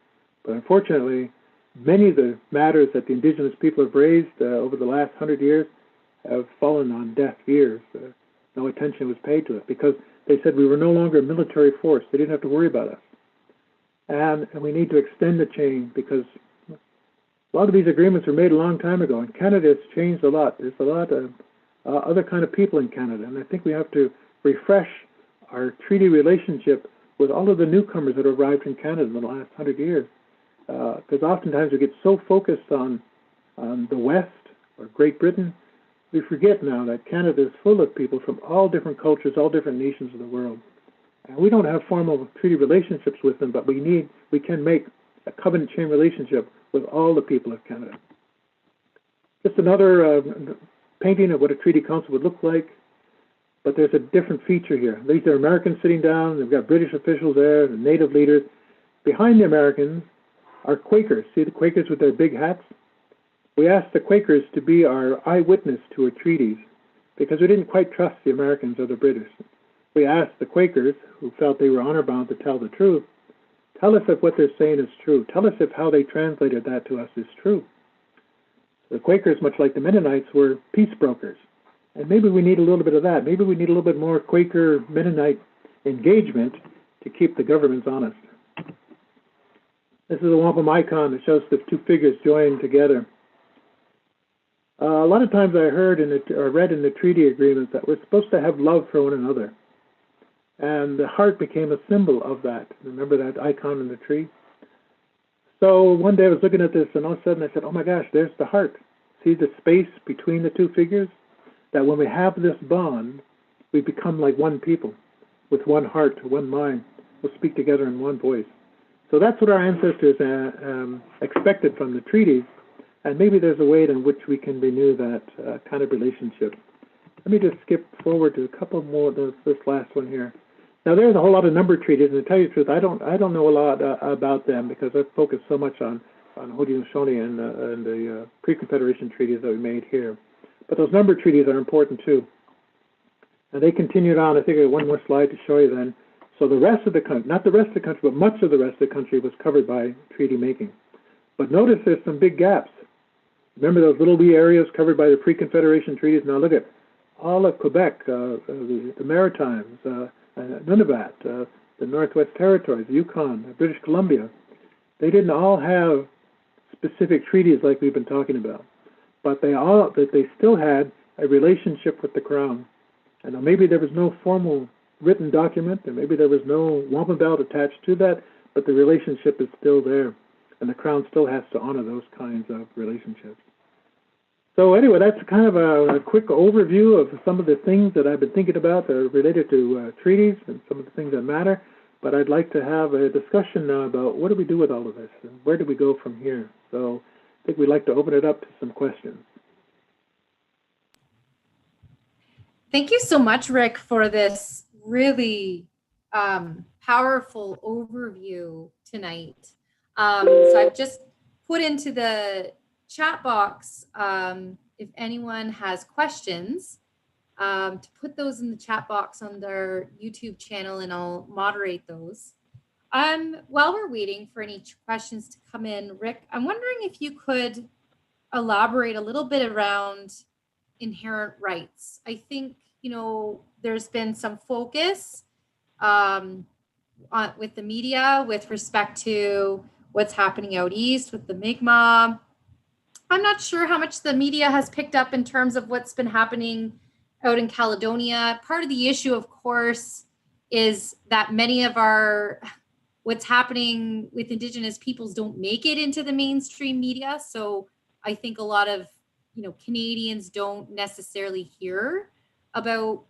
But unfortunately, many of the matters that the Indigenous people have raised over the last 100 years have fallen on deaf ears. No attention was paid to it because they said we were no longer a military force. They didn't have to worry about us. And we need to extend the chain because a lot of these agreements were made a long time ago, and Canada has changed a lot. There's a lot of other kind of people in Canada, and I think we have to refresh our treaty relationship with all of the newcomers that arrived in Canada in the last 100 years. Because oftentimes we get so focused on the West or Great Britain, we forget now that Canada is full of people from all different cultures, all different nations of the world. And we don't have formal treaty relationships with them, but we can make a covenant chain relationship with all the people of Canada. Just another painting of what a treaty council would look like, but there's a different feature here. These are Americans sitting down, they've got British officials there, the native leaders. Behind the Americans are Quakers. See the Quakers with their big hats? We asked the Quakers to be our eyewitness to our treaties because we didn't quite trust the Americans or the British. We asked the Quakers, who felt they were honor bound to tell the truth, tell us if what they're saying is true. Tell us if how they translated that to us is true. The Quakers, much like the Mennonites, were peace brokers. And maybe we need a little bit of that. Maybe we need a little bit more Quaker Mennonite engagement to keep the governments honest. This is a wampum icon that shows the two figures joined together. A lot of times I heard or read in the treaty agreements that we're supposed to have love for one another. And the heart became a symbol of that. Remember that icon in the tree? So one day I was looking at this, and all of a sudden I said, oh my gosh, there's the heart. See the space between the two figures? That when we have this bond, we become like one people, with one heart, one mind. We'll speak together in one voice. So that's what our ancestors expected from the treaties, and maybe there's a way in which we can renew that kind of relationship. Let me just skip forward to a couple more, this last one here. Now there's a whole lot of number treaties, and to tell you the truth, I don't know a lot about them because I've focused so much on Haudenosaunee and the Pre-confederation treaties that we made here. But those number treaties are important too. And they continued on. I think I have one more slide to show you then. So the rest of the country, not the rest of the country, but much of the rest of the country was covered by treaty making. But notice there's some big gaps. Remember those little wee areas covered by the Pre-confederation treaties? Now look at all of Quebec, the Maritimes, Nunavut, the Northwest Territories, Yukon, British Columbia. They didn't all have specific treaties like we've been talking about, but they still had a relationship with the Crown. And maybe there was no formal written document, and maybe there was no wampum belt attached to that, but the relationship is still there, and the Crown still has to honor those kinds of relationships. So anyway, that's kind of a quick overview of some of the things that I've been thinking about that are related to treaties and some of the things that matter. But I'd like to have a discussion now about what do we do with all of this and where do we go from here. So I think we'd like to open it up to some questions. Thank you so much, Rick, for this really powerful overview tonight. So I've just put into the chat box, if anyone has questions, to put those in the chat box on their YouTube channel, and I'll moderate those. While we're waiting for any questions to come in, Rick, I'm wondering if you could elaborate a little bit around inherent rights. I think, there's been some focus with the media with respect to what's happening out east with the Mi'kmaq. I'm not sure how much the media has picked up in terms of what's been happening out in Caledonia. Part of the issue, of course, is that many of what's happening with Indigenous peoples don't make it into the mainstream media. So I think a lot of, Canadians don't necessarily hear about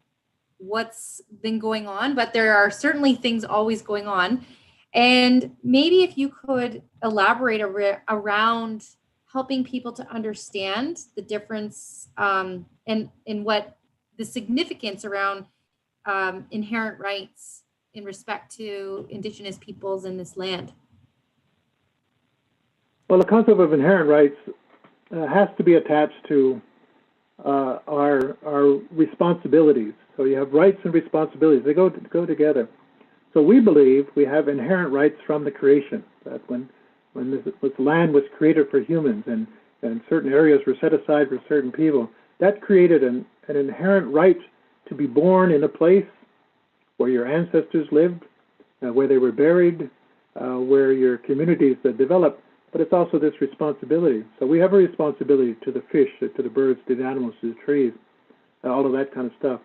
what's been going on, but there are certainly things always going on. And maybe if you could elaborate around helping people to understand the difference and what the significance around inherent rights in respect to Indigenous peoples in this land. Well, the concept of inherent rights has to be attached to our responsibilities. So you have rights and responsibilities. They go together. So we believe we have inherent rights from the creation. That when this land was created for humans and certain areas were set aside for certain people, that created an inherent right to be born in a place where your ancestors lived, where they were buried, where your communities that developed. But it's also this responsibility. So we have a responsibility to the fish, to the birds, to the animals, to the trees, all of that kind of stuff.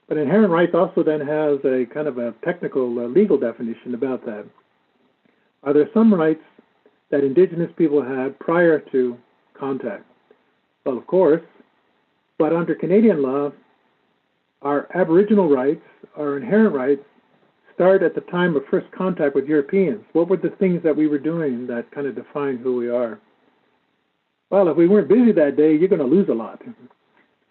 But inherent rights also then has a kind of a technical legal definition about that. Are there some rights that Indigenous people had prior to contact? Well, of course, but under Canadian law, our Aboriginal rights, our inherent rights, start at the time of first contact with Europeans. What were the things that we were doing that kind of defined who we are? Well, if we weren't busy that day, you're going to lose a lot.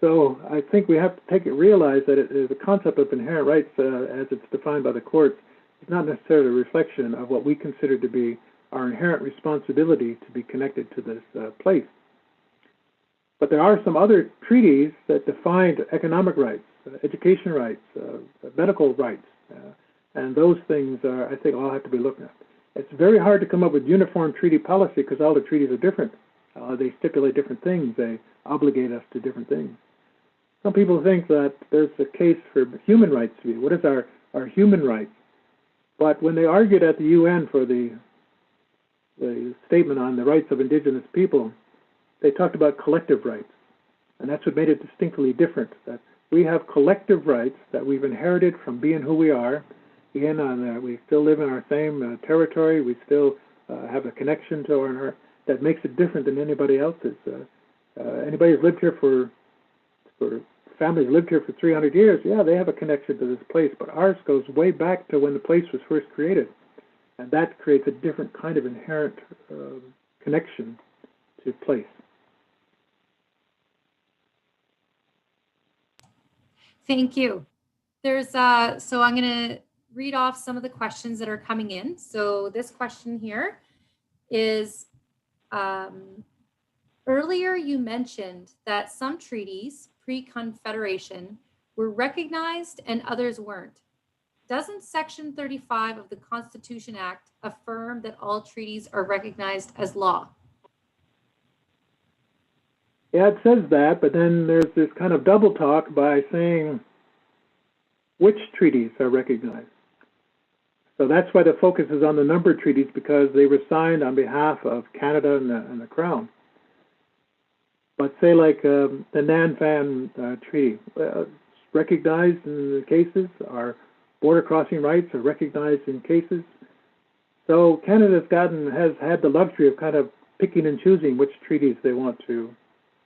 So I think we have to realize that the concept of inherent rights, as it's defined by the courts, is not necessarily a reflection of what we consider to be our inherent responsibility to be connected to this place. But there are some other treaties that defined economic rights, education rights, medical rights, and those things, I think, all have to be looked at. It's very hard to come up with uniform treaty policy because all the treaties are different. They stipulate different things. They obligate us to different things. Some people think that there's a case for human rights to be. What is our human rights? But when they argued at the UN for the statement on the rights of Indigenous people, they talked about collective rights. And that's what made it distinctly different, that we have collective rights that we've inherited from being who we are. Again, we still live in our same territory. We still have a connection to our that makes it different than anybody else's. Anybody who's lived here for families lived here for 300 years, yeah, they have a connection to this place, but ours goes way back to when the place was first created. And that creates a different kind of inherent connection to place. Thank you. There's so I'm going to read off some of the questions that are coming in. So this question here is, earlier you mentioned that some treaties, pre-confederation, were recognized and others weren't. Doesn't Section 35 of the Constitution Act affirm that all treaties are recognized as law? Yeah, it says that, but then there's this kind of double talk by saying which treaties are recognized. So that's why the focus is on the numbered treaties, because they were signed on behalf of Canada and the Crown. But say like the Nan-Fan Treaty, recognized in the cases, our border crossing rights are recognized in cases. So Canada's has had the luxury of kind of picking and choosing which treaties they want to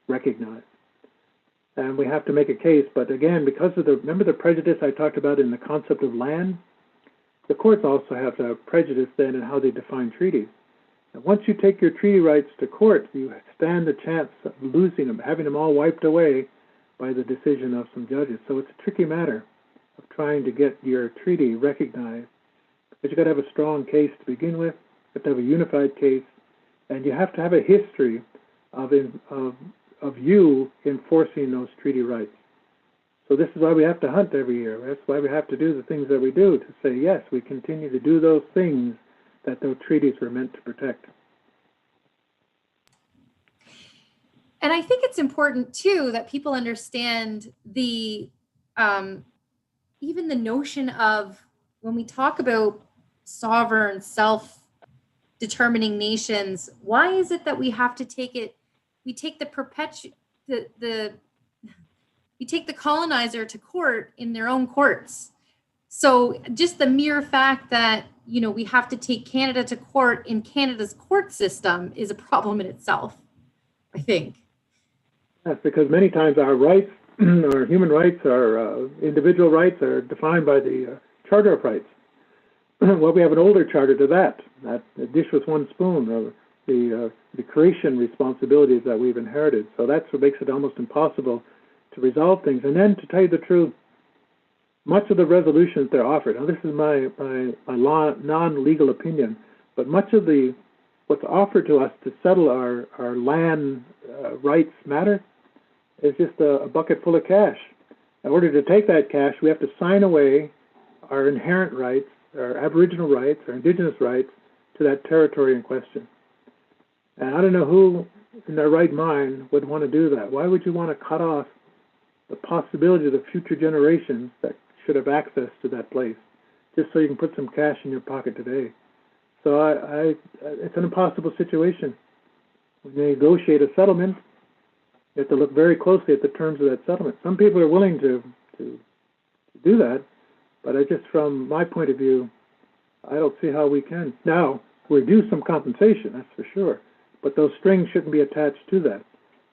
recognize. And we have to make a case, but again, because of remember the prejudice I talked about in the concept of land? The courts also have a prejudice then in how they define treaties. And once you take your treaty rights to court, you stand the chance of losing them, having them all wiped away by the decision of some judges. So it's a tricky matter of trying to get your treaty recognized. But you've got to have a strong case to begin with, you have to have a unified case, and you have to have a history of you enforcing those treaty rights. So this is why we have to hunt every year. That's why we have to do the things that we do, to say, yes, we continue to do those things that those treaties were meant to protect. And I think it's important, too, that people understand the even the notion of when we talk about sovereign, self-determining nations, why is it that we have to take it, we take we take the colonizer to court in their own courts. So just the mere fact that, you know, we have to take Canada to court in Canada's court system is a problem in itself, I think. That's because many times our rights, our human rights, our individual rights are defined by the Charter of Rights. Well, we have an older charter to that dish with one spoon, of the creation responsibilities that we've inherited. So that's what makes it almost impossible to resolve things. And then, to tell you the truth, much of the resolutions they're offered, now this is my non-legal opinion, but much of the what's offered to us to settle our land rights matter is just a bucket full of cash. In order to take that cash, we have to sign away our inherent rights, our Aboriginal rights, our Indigenous rights to that territory in question. And I don't know who in their right mind would want to do that. Why would you want to cut off the possibility of the future generations that should have access to that place, just so you can put some cash in your pocket today? So it's an impossible situation. When you negotiate a settlement, you have to look very closely at the terms of that settlement. Some people are willing to do that, but from my point of view, I don't see how we can. Now, we're due some compensation, that's for sure, but those strings shouldn't be attached to that.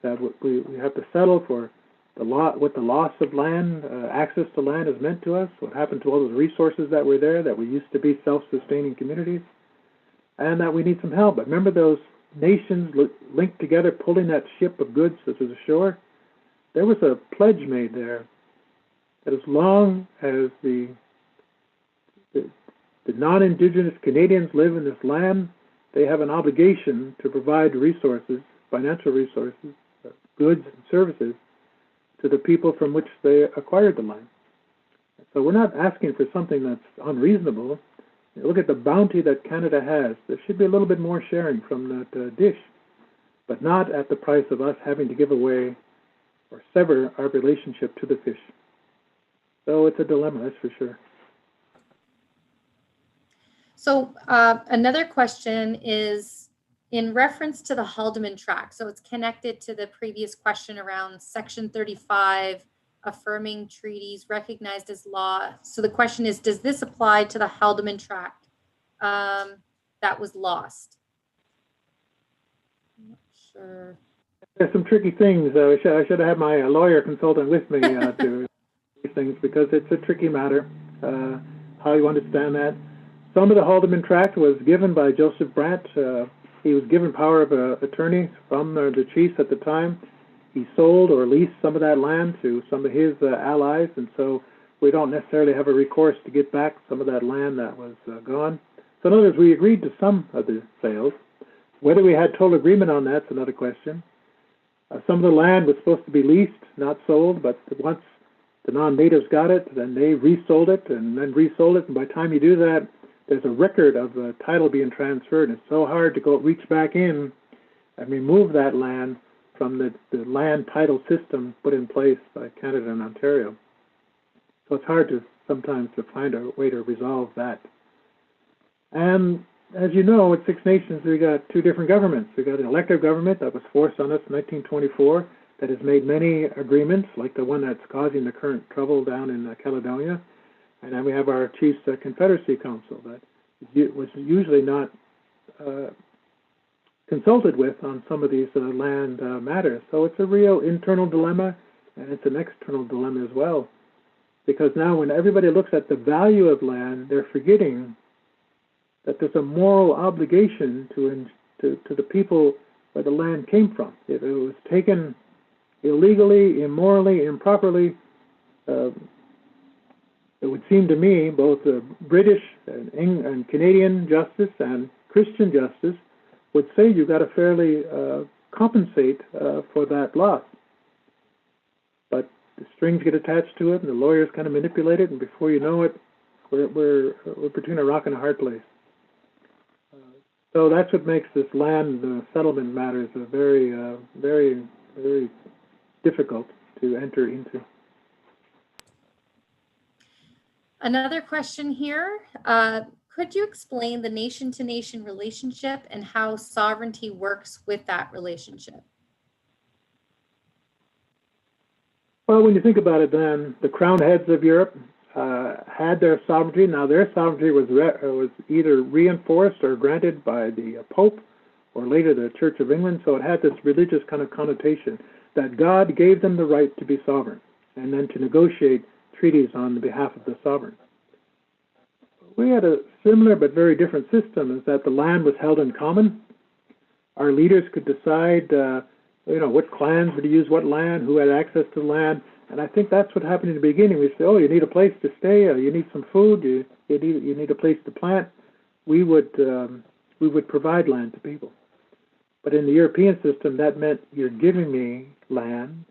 That we have to settle for what the loss of land, access to land has meant to us, what happened to all those resources that were there, that we used to be self-sustaining communities, and that we need some help. But remember those nations linked together pulling that ship of goods to the shore? There was a pledge made there that as long as the non-Indigenous Canadians live in this land, they have an obligation to provide resources, financial resources, goods and services to the people from which they acquired the land. So we're not asking for something that's unreasonable. Look at the bounty that Canada has. There should be a little bit more sharing from that dish, but not at the price of us having to give away or sever our relationship to the fish. So it's a dilemma, that's for sure. So another question is in reference to the Haldimand Tract. So it's connected to the previous question around Section 35, affirming treaties recognized as law. So the question is, does this apply to the Haldimand Tract that was lost? I'm not sure. There's some tricky things. I should have had my lawyer consultant with me to these things, because it's a tricky matter, how you understand that. Some of the Haldimand Tract was given by Joseph Brant. He was given power of attorney from the chiefs at the time. He sold or leased some of that land to some of his allies, and so we don't necessarily have a recourse to get back some of that land that was gone. So in other words, we agreed to some of the sales. Whether we had total agreement on that's another question. Some of the land was supposed to be leased, not sold, but once the non-natives got it, then they resold it and then resold it, and by the time you do that, there's a record of the title being transferred, and it's so hard to go reach back in and remove that land from the land title system put in place by Canada and Ontario. So it's hard sometimes to find a way to resolve that. And as you know, at Six Nations, we got two different governments. We got an elective government that was forced on us in 1924 that has made many agreements, like the one that's causing the current trouble down in Caledonia. And then we have our Chiefs Confederacy Council that was usually not consulted with on some of these land matters. So it's a real internal dilemma, and it's an external dilemma as well. Because now when everybody looks at the value of land, they're forgetting that there's a moral obligation to the people where the land came from. If it was taken illegally, immorally, improperly, it would seem to me both British and Canadian justice and Christian justice would say you've got to fairly compensate for that loss. But the strings get attached to it, and the lawyers kind of manipulate it, and before you know it, we're between a rock and a hard place. So that's what makes this land settlement matters very, very, very difficult to enter into. Another question here. Could you explain the nation-to-nation relationship and how sovereignty works with that relationship? Well, when you think about it, then the crown heads of Europe had their sovereignty. Now, their sovereignty was either reinforced or granted by the Pope or later the Church of England. So it had this religious kind of connotation that God gave them the right to be sovereign and then to negotiate treaties on behalf of the sovereign. We had a similar but very different system, is that the land was held in common. Our leaders could decide, what clans would use what land, who had access to the land. And I think that's what happened in the beginning. We say, oh, you need a place to stay, you need some food, you need a place to plant. We would we would provide land to people. But in the European system, that meant you're giving me land,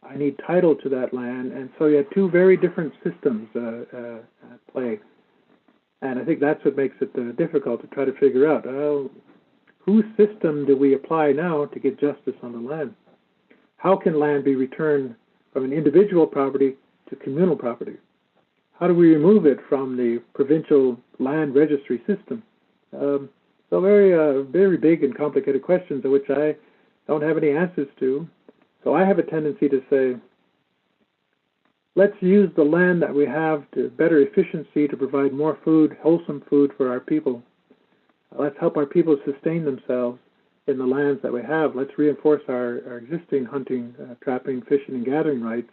I need title to that land, and so you had two very different systems at play. And I think that's what makes it difficult to try to figure out, whose system do we apply now to get justice on the land? How can land be returned from an individual property to communal property? How do we remove it from the provincial land registry system? So very big and complicated questions of which I don't have any answers to. So I have a tendency to say, let's use the land that we have to better efficiency to provide more food, wholesome food for our people. Let's help our people sustain themselves in the lands that we have. Let's reinforce our existing hunting, trapping, fishing, and gathering rights,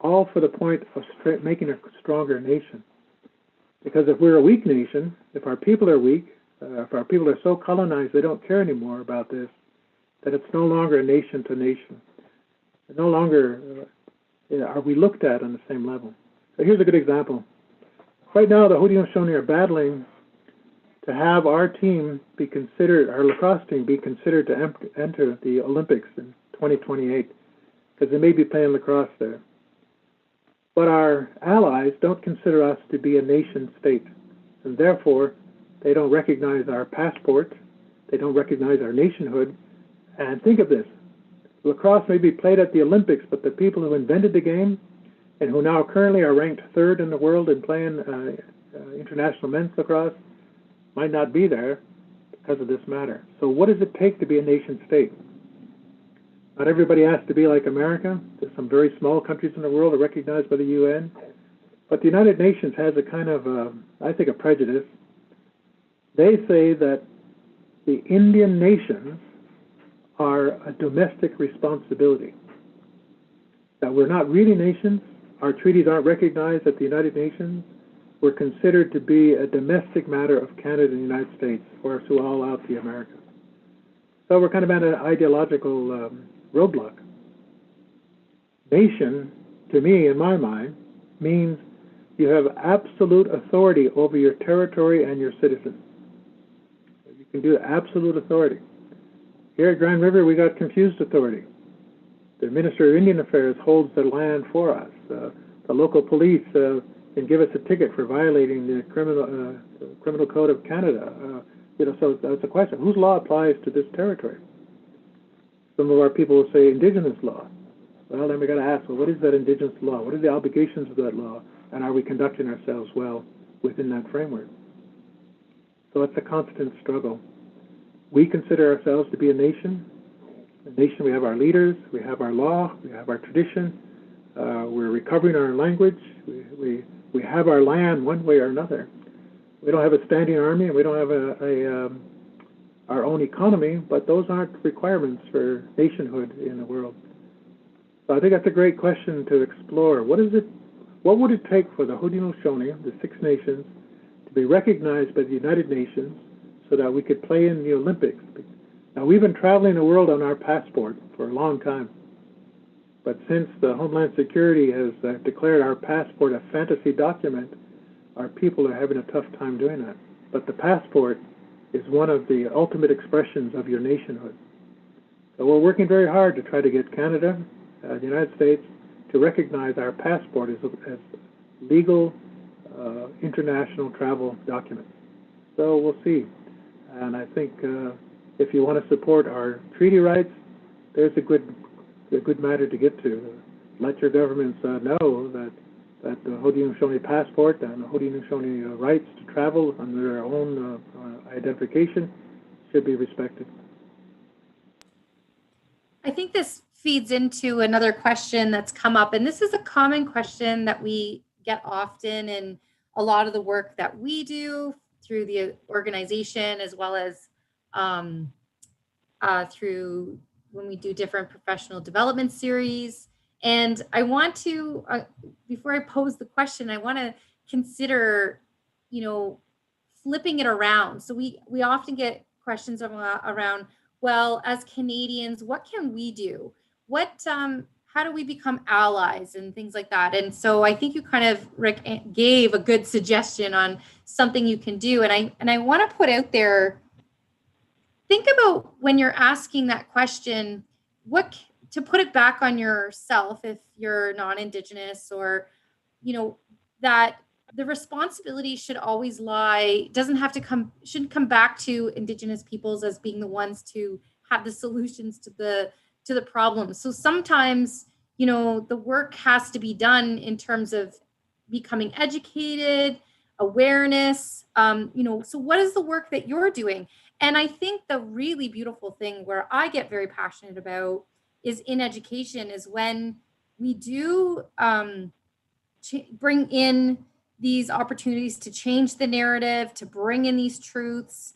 all for the point of making a stronger nation. Because if we're a weak nation, if our people are weak, if our people are so colonized they don't care anymore about this, that it's no longer a nation to nation. No longer are we looked at on the same level. So here's a good example. Right now, the Haudenosaunee are battling to have our team be considered, our lacrosse team be considered to enter the Olympics in 2028, because they may be playing lacrosse there. But our allies don't consider us to be a nation state, and therefore they don't recognize our passport, they don't recognize our nationhood. And think of this, lacrosse may be played at the Olympics, but the people who invented the game and who now currently are ranked third in the world in playing international men's lacrosse might not be there because of this matter. So what does it take to be a nation state? Not everybody has to be like America. There's some very small countries in the world that are recognized by the UN. But the United Nations has a kind of, I think, a prejudice. They say that the Indian nations are a domestic responsibility, that we're not really nations, our treaties aren't recognized at the United Nations, we're considered to be a domestic matter of Canada and the United States, or to all out the Americas. So we're kind of at an ideological roadblock. Nation, to me, in my mind, means you have absolute authority over your territory and your citizens. You can do absolute authority. Here at Grand River, we got confused authority. The Minister of Indian Affairs holds the land for us. The local police can give us a ticket for violating the criminal code of Canada. So that's a question. Whose law applies to this territory? Some of our people will say Indigenous law. Well, then we got to ask, well, what is that Indigenous law? What are the obligations of that law? And are we conducting ourselves well within that framework? So it's a constant struggle. We consider ourselves to be a nation. A nation, we have our leaders, we have our law, we have our tradition, we're recovering our language, we have our land one way or another. We don't have a standing army, and we don't have our own economy, but those aren't requirements for nationhood in the world. So I think that's a great question to explore. What would it take for the Haudenosaunee, the Six Nations, to be recognized by the United Nations so that we could play in the Olympics? Now, we've been traveling the world on our passport for a long time, but since the Homeland Security has declared our passport a fantasy document, our people are having a tough time doing that. But the passport is one of the ultimate expressions of your nationhood. So we're working very hard to try to get Canada, the United States, to recognize our passport as legal international travel documents. So we'll see. And I think if you want to support our treaty rights, there's a good matter to get to. Let your governments know that the Haudenosaunee passport and the Haudenosaunee rights to travel under their own identification should be respected. I think this feeds into another question that's come up, and this is a common question that we get often in a lot of the work that we do through the organization, as well as through when we do different professional development series. And I want to, before I pose the question, I want to consider, flipping it around. So we often get questions around, well, as Canadians, what can we do? How how do we become allies and things like that. And so I think you kind of, Rick, gave a good suggestion on something you can do. And I want to put out there, think about when you're asking that question, what to put it back on yourself if you're non-Indigenous, or, that the responsibility should always lie, shouldn't come back to Indigenous peoples as being the ones to have the solutions to the problem. So sometimes, the work has to be done in terms of becoming educated, awareness, so what is the work that you're doing? And I think the really beautiful thing where I get very passionate about is in education is when we do bring in these opportunities to change the narrative, to bring in these truths,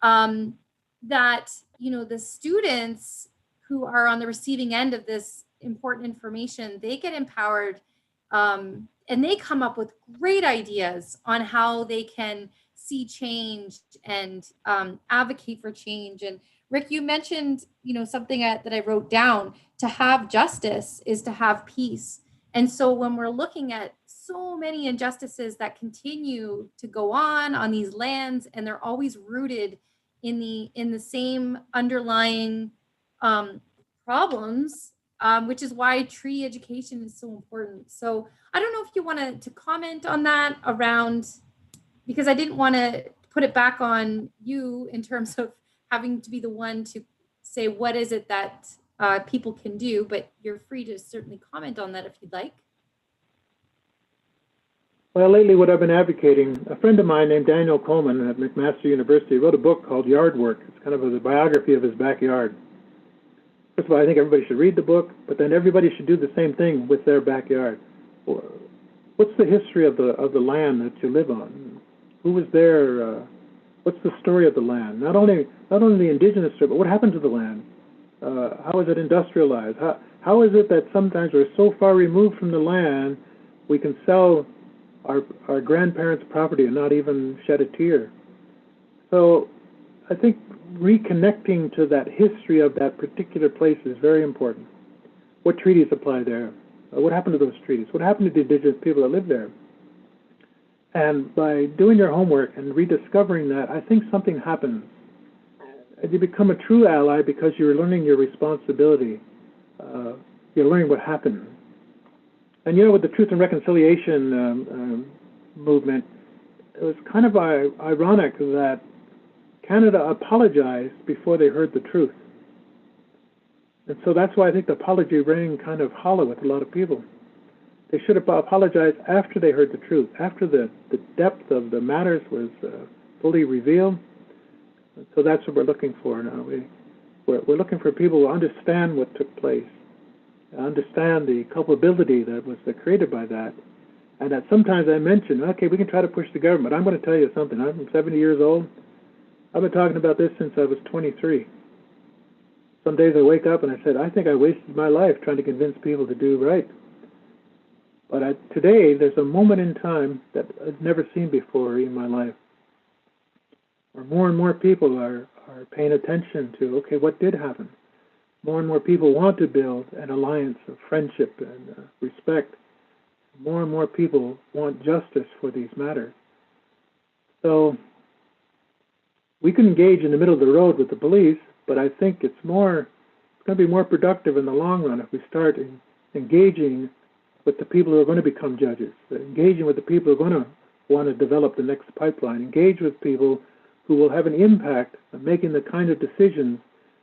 that, the students who are on the receiving end of this important information, they get empowered, and they come up with great ideas on how they can see change and advocate for change. And Rick, you mentioned, something that I wrote down: to have justice is to have peace. And so when we're looking at so many injustices that continue to go on these lands, and they're always rooted in the same underlying problems, which is why treaty education is so important. So I don't know if you wanted to comment on that around, because I didn't want to put it back on you in terms of having to be the one to say what is it that people can do, but you're free to certainly comment on that if you'd like. Well, lately what I've been advocating, a friend of mine named Daniel Coleman at McMaster University wrote a book called Yard Work. It's kind of a biography of his backyard. First of all, I think everybody should read the book, but then everybody should do the same thing with their backyard. What's the history of the land that you live on? Who was there? What's the story of the land? Not only the Indigenous story, but what happened to the land? How is it industrialized? How is it that sometimes we're so far removed from the land we can sell our grandparents' property and not even shed a tear? So I think reconnecting to that history of that particular place is very important. What treaties apply there? What happened to those treaties? What happened to the Indigenous people that live there? And by doing your homework and rediscovering that, I think something happens. You become a true ally because you're learning your responsibility. You're learning what happened. And with the Truth and Reconciliation movement, it was kind of ironic that Canada apologized before they heard the truth. And so that's why I think the apology rang kind of hollow with a lot of people. They should have apologized after they heard the truth, after the depth of the matters was fully revealed. So that's what we're looking for now. We're looking for people who understand what took place, understand the culpability that was created by that. And that sometimes I mention, okay, we can try to push the government. I'm going to tell you something. I'm 70 years old. I've been talking about this since I was 23. Some days I wake up and I said, I think I wasted my life trying to convince people to do right. But today, there's a moment in time that I've never seen before in my life, where more and more people are paying attention to, okay, what did happen? More and more people want to build an alliance of friendship and respect. More and more people want justice for these matters. So we can engage in the middle of the road with the police, but I think it's going to be more productive in the long run if we start engaging with the people who are going to become judges, engaging with the people who are going to want to develop the next pipeline, engage with people who will have an impact on making the kind of decisions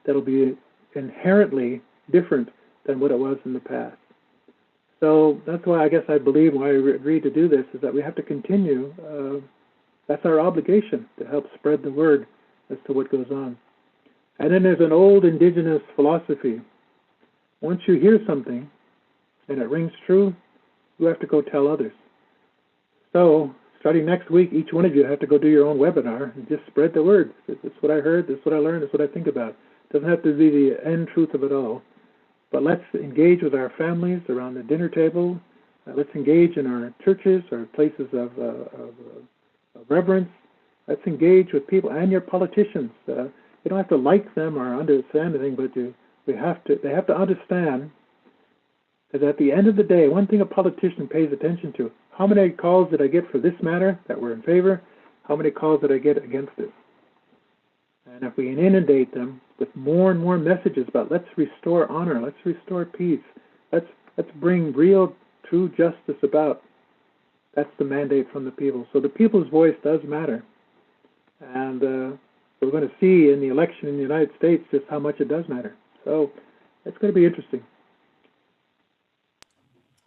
that will be inherently different than what it was in the past. So that's why I guess I believe why I agreed to do this is that we have to continue. That's our obligation, to help spread the word as to what goes on. And then there's an old Indigenous philosophy. Once you hear something and it rings true, you have to go tell others. So starting next week, each one of you have to go do your own webinar and just spread the word. This is what I heard, this is what I learned, this is what I think about. It doesn't have to be the end truth of it all. But let's engage with our families around the dinner table. Let's engage in our churches, our places of reverence. Let's engage with people and your politicians. You don't have to like them or understand anything, but they have to understand Because at the end of the day, one thing a politician pays attention to, how many calls did I get for this matter that were in favor? How many calls did I get against it? And if we inundate them with more and more messages about let's restore honor, let's restore peace, let's bring real, true justice about, that's the mandate from the people. So the people's voice does matter. And we're going to see in the election in the United States just how much it does matter. So it's going to be interesting.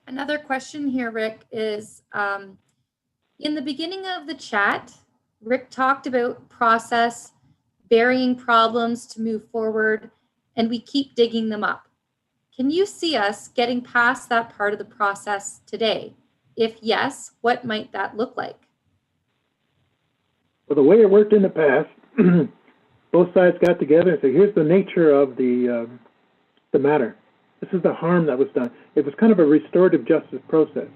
Another question here, Rick, is in the beginning of the chat, Rick talked about process, burying problems to move forward, and we keep digging them up. Can you see us getting past that part of the process today? If yes, what might that look like? Well, the way it worked in the past, both sides got together and said, here's the nature of the matter. This is the harm that was done. It was kind of a restorative justice process.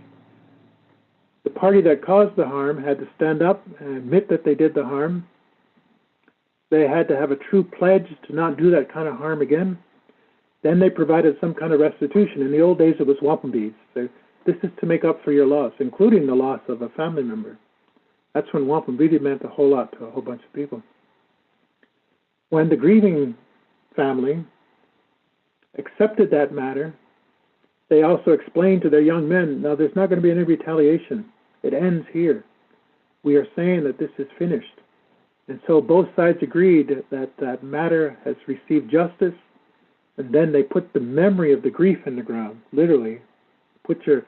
The party that caused the harm had to stand up and admit that they did the harm. They had to have a true pledge to not do that kind of harm again. Then they provided some kind of restitution. In the old days, it was wampum beads. So this is to make up for your loss, including the loss of a family member. That's when wampum really meant a whole lot to a whole bunch of people. When the grieving family accepted that matter, they also explained to their young men, now there's not going to be any retaliation. It ends here. We are saying that this is finished. And so both sides agreed that that matter has received justice, and then they put the memory of the grief in the ground, literally. Put your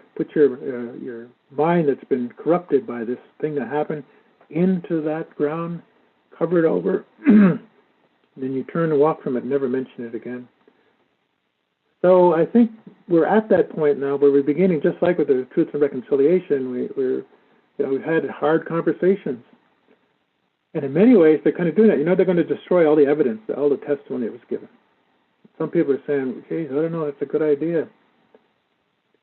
mind that's been corrupted by this thing that happened into that ground, cover it over, and then you turn and walk from it, never mention it again. So I think we're at that point now where we're beginning, just like with the Truth and Reconciliation, we've had hard conversations. And in many ways, they're kind of doing that. They're going to destroy all the evidence, all the testimony that was given. Some people are saying, hey, I don't know, that's a good idea.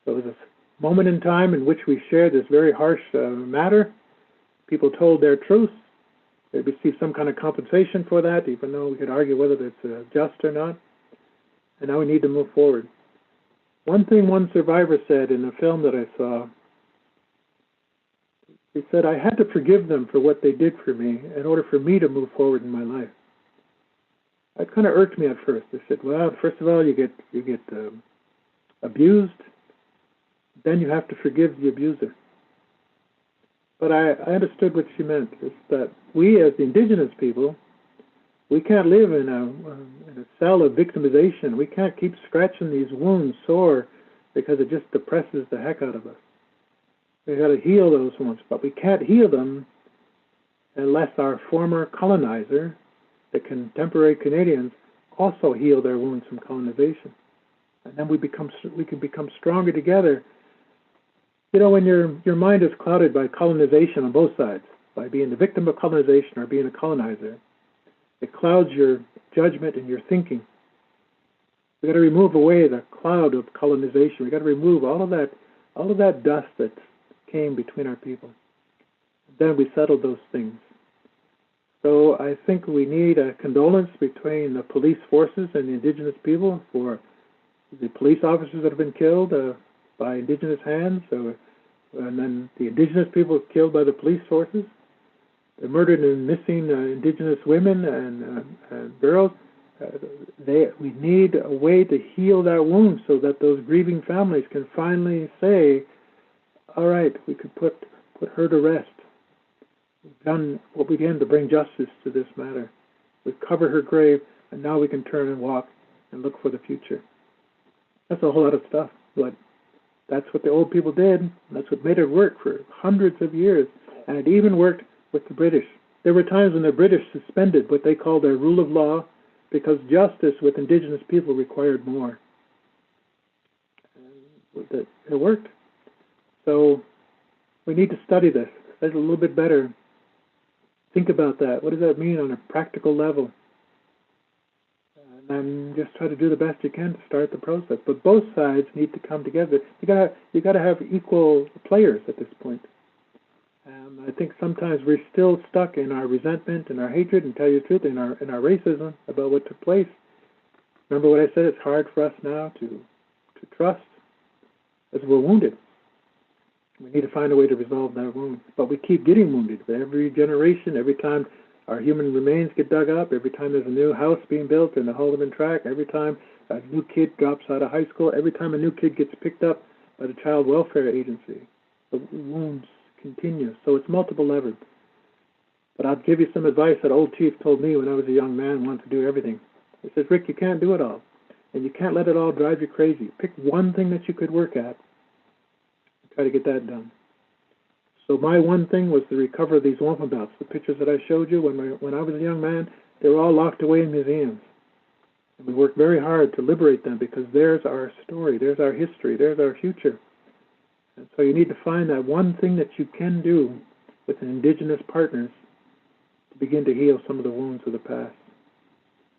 So there's this moment in time in which we shared this very harsh matter. People told their truth. They received some kind of compensation for that, even though we could argue whether it's just or not. And now we need to move forward. One thing one survivor said in a film that I saw, he said, I had to forgive them for what they did for me in order for me to move forward in my life. That kind of irked me at first. I said, well, first of all, you get abused, then you have to forgive the abuser. But I understood what she meant, is that we as the Indigenous people, we can't live in a cell of victimization. We can't keep scratching these wounds sore because it just depresses the heck out of us. We've got to heal those wounds, but we can't heal them unless our former colonizer, the contemporary Canadians, also heal their wounds from colonization. And then we can become stronger together. When your mind is clouded by colonization on both sides, by being the victim of colonization or being a colonizer, it clouds your judgment and your thinking. We've got to remove away the cloud of colonization. We've got to remove all of that dust that came between our people. Then we settled those things. So I think we need a condolence between the police forces and the Indigenous people for the police officers that have been killed by Indigenous hands, and then the Indigenous people killed by the police forces, the murdered and missing Indigenous women and girls. We need a way to heal that wound so that those grieving families can finally say, all right, we could put her to rest. We've done what we can to bring justice to this matter. We've covered her grave, and now we can turn and walk and look for the future. That's a whole lot of stuff, but that's what the old people did. And that's what made it work for hundreds of years, and it even worked with the British. There were times when the British suspended what they called their rule of law because justice with Indigenous people required more. And it worked. So we need to study this a little bit better. Think about that. What does that mean on a practical level? And then just try to do the best you can to start the process. But both sides need to come together. You got to have equal players at this point. I think sometimes we're still stuck in our resentment and our hatred, and tell you the truth, in our racism about what took place. Remember what I said? It's hard for us now to trust. as we're wounded. We need to find a way to resolve that wound. But we keep getting wounded. Every generation, every time our human remains get dug up, every time there's a new house being built in the Haldimand tract, every time a new kid drops out of high school, every time a new kid gets picked up by the child welfare agency, the wounds continue. So it's multiple levels. But I'll give you some advice that old chief told me when I was a young man and wanted to do everything. He says, Rick, you can't do it all. And you can't let it all drive you crazy. Pick one thing that you could work at and try to get that done. So my one thing was to recover these wampum belts. The pictures that I showed you when I was a young man, they were all locked away in museums. And we worked very hard to liberate them because there's our story, there's our history, there's our future. And so you need to find that one thing that you can do with Indigenous partners to begin to heal some of the wounds of the past.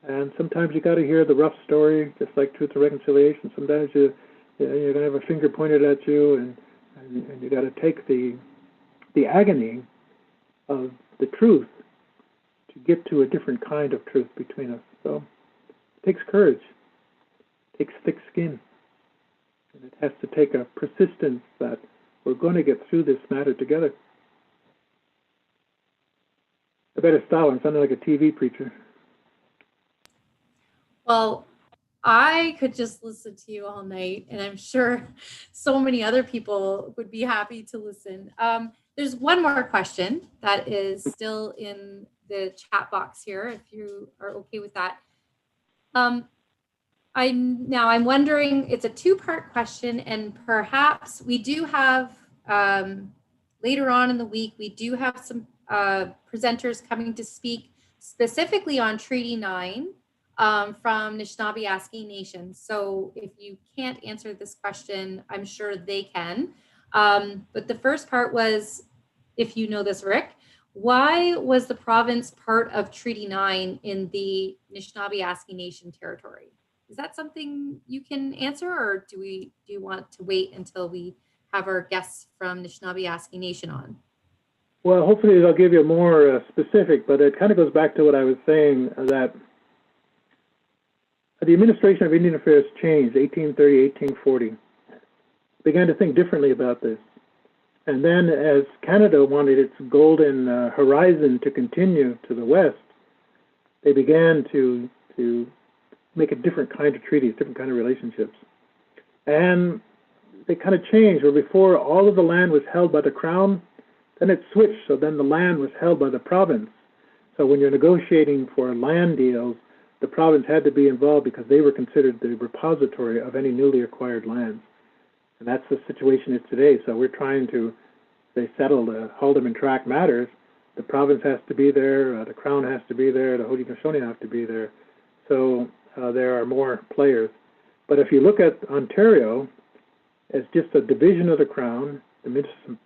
And sometimes you got to hear the rough story, just like Truth and Reconciliation. Sometimes you're going to have a finger pointed at you, and you got to take the agony of the truth to get to a different kind of truth between us. So it takes courage, it takes thick skin, and it has to take a persistence that we're going to get through this matter together. I better stop. I'm sounding like a TV preacher. Well, I could just listen to you all night, and I'm sure so many other people would be happy to listen. There's one more question that is still in the chat box here, if you are okay with that. I'm wondering, it's a two-part question, and perhaps we do have, later on in the week, we do have some presenters coming to speak specifically on Treaty 9 from Anishinaabe Nation. So if you can't answer this question, I'm sure they can. But the first part was, if you know this, Rick, why was the province part of Treaty 9 in the Anishinaabe Nation territory? Is that something you can answer, or do you want to wait until we have our guests from Anishinaabe Nation on? Well, hopefully I'll give you more specific, but it kind of goes back to what I was saying, that the administration of Indian Affairs changed 1830, 1840, began to think differently about this. And then as Canada wanted its golden horizon to continue to the west, they began to make a different kind of treaties, different kind of relationships. And they kind of changed, where before all of the land was held by the Crown, then it switched, so then the land was held by the province. So when you're negotiating for land deals, the province had to be involved because they were considered the repository of any newly acquired lands. And that's the situation is today. So we're trying to, they settle the Haldimand tract matters. The province has to be there, the Crown has to be there, the Haudenosaunee have to be there. So there are more players. But if you look at Ontario as just a division of the Crown, the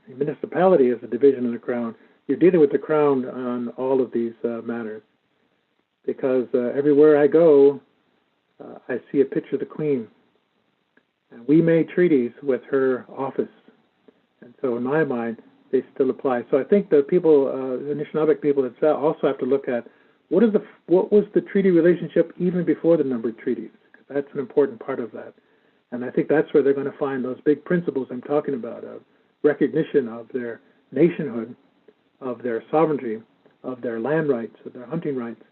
municipality is a division of the Crown, you're dealing with the Crown on all of these matters. Because everywhere I go, I see a picture of the Queen. And we made treaties with her office. And so in my mind, they still apply. So I think the people, the Anishinaabe people also have to look at what was the treaty relationship even before the numbered treaties? Because that's an important part of that. And I think that's where they're going to find those big principles I'm talking about, of recognition of their nationhood, of their sovereignty, of their land rights, of their hunting rights.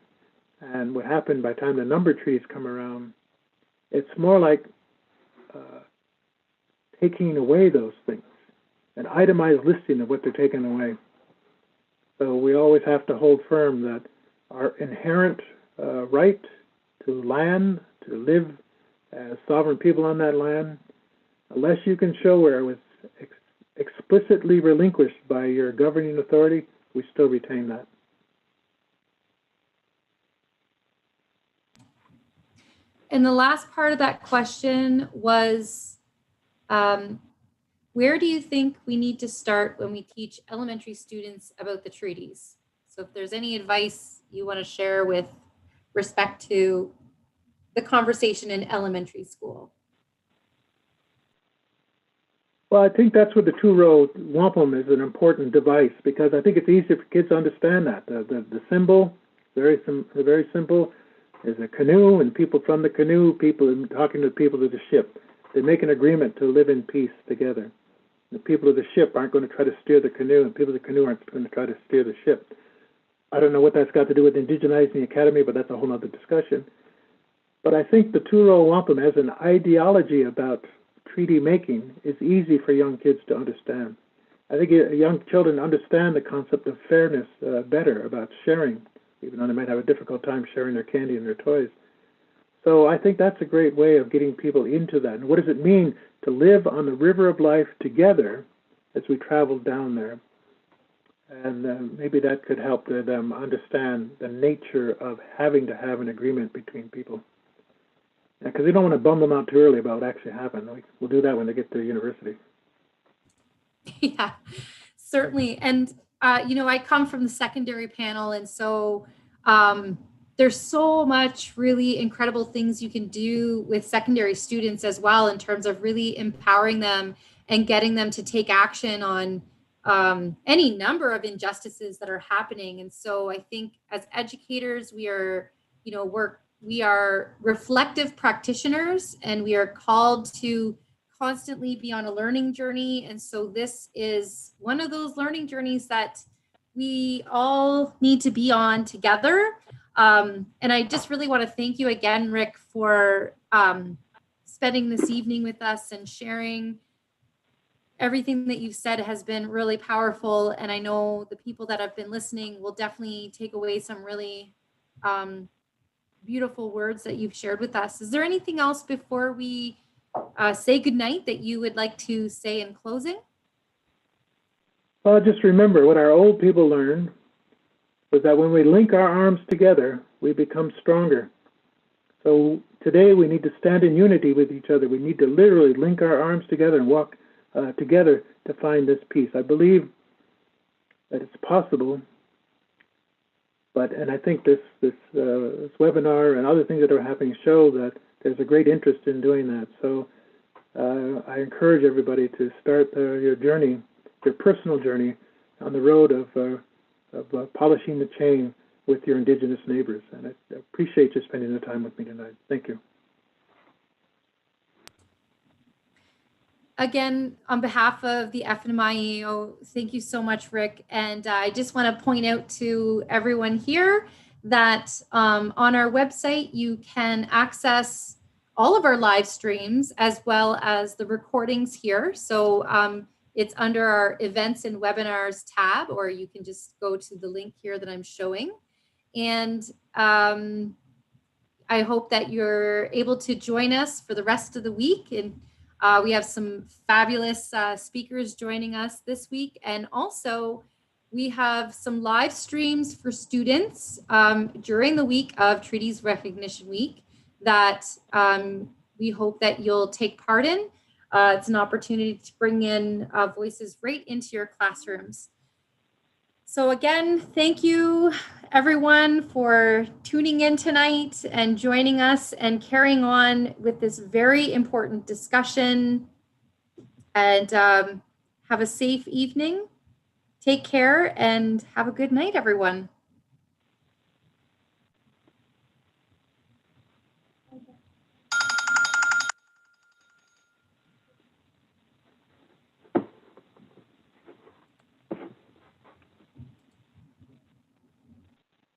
And what happened by the time the numbered treaties come around, it's more like taking away those things, an itemized listing of what they're taking away. So we always have to hold firm that our inherent right to land, to live as sovereign people on that land, unless you can show where it was explicitly relinquished by your governing authority, we still retain that. And the last part of that question was, where do you think we need to start when we teach elementary students about the treaties? So if there's any advice you want to share with respect to the conversation in elementary school. Well, I think that's where the two-row wampum is an important device, because I think it's easier for kids to understand that. The symbol, very simple, is a canoe, and people from the canoe, people talking to people to the ship. They make an agreement to live in peace together. The people of the ship aren't going to try to steer the canoe, and people of the canoe aren't going to try to steer the ship. I don't know what that's got to do with indigenizing the academy, but that's a whole other discussion. But I think the Turo Wampum as an ideology about treaty making is easy for young kids to understand. I think young children understand the concept of fairness better, about sharing, even though they might have a difficult time sharing their candy and their toys. So I think that's a great way of getting people into that. And what does it mean to live on the river of life together as we travel down there? And maybe that could help them understand the nature of having to have an agreement between people. Because we don't want to bum them out too early about what actually happened. We'll do that when they get to university. Yeah, certainly. And, I come from the secondary panel. And so there's so much really incredible things you can do with secondary students as well, in terms of really empowering them and getting them to take action on any number of injustices that are happening. And so I think as educators, we are, we are reflective practitioners, and we are called to constantly be on a learning journey. And so this is one of those learning journeys that we all need to be on together. And I just really want to thank you again, Rick, for spending this evening with us and sharing. Everything that you've said has been really powerful. And I know the people that have been listening will definitely take away some really beautiful words that you've shared with us. Is there anything else before we say goodnight that you would like to say in closing? Well, just remember what our old people learned was that when we link our arms together, we become stronger. So today we need to stand in unity with each other. We need to literally link our arms together and walk together to find this peace. I believe that it's possible, and I think this webinar and other things that are happening show that there's a great interest in doing that. So I encourage everybody to start your journey, your personal journey, on the road of polishing the chain with your Indigenous neighbors. And I appreciate you spending the time with me tonight. Thank you. Again, on behalf of the FNMIEO, thank you so much, Rick. And I just want to point out to everyone here that on our website, you can access all of our live streams as well as the recordings here. So it's under our events and webinars tab, or you can just go to the link here that I'm showing. And I hope that you're able to join us for the rest of the week. And we have some fabulous speakers joining us this week. And also we have some live streams for students during the week of Treaties Recognition Week that we hope that you'll take part in. It's an opportunity to bring in voices right into your classrooms. So again, thank you everyone for tuning in tonight and joining us and carrying on with this very important discussion. And have a safe evening. Take care and have a good night, everyone.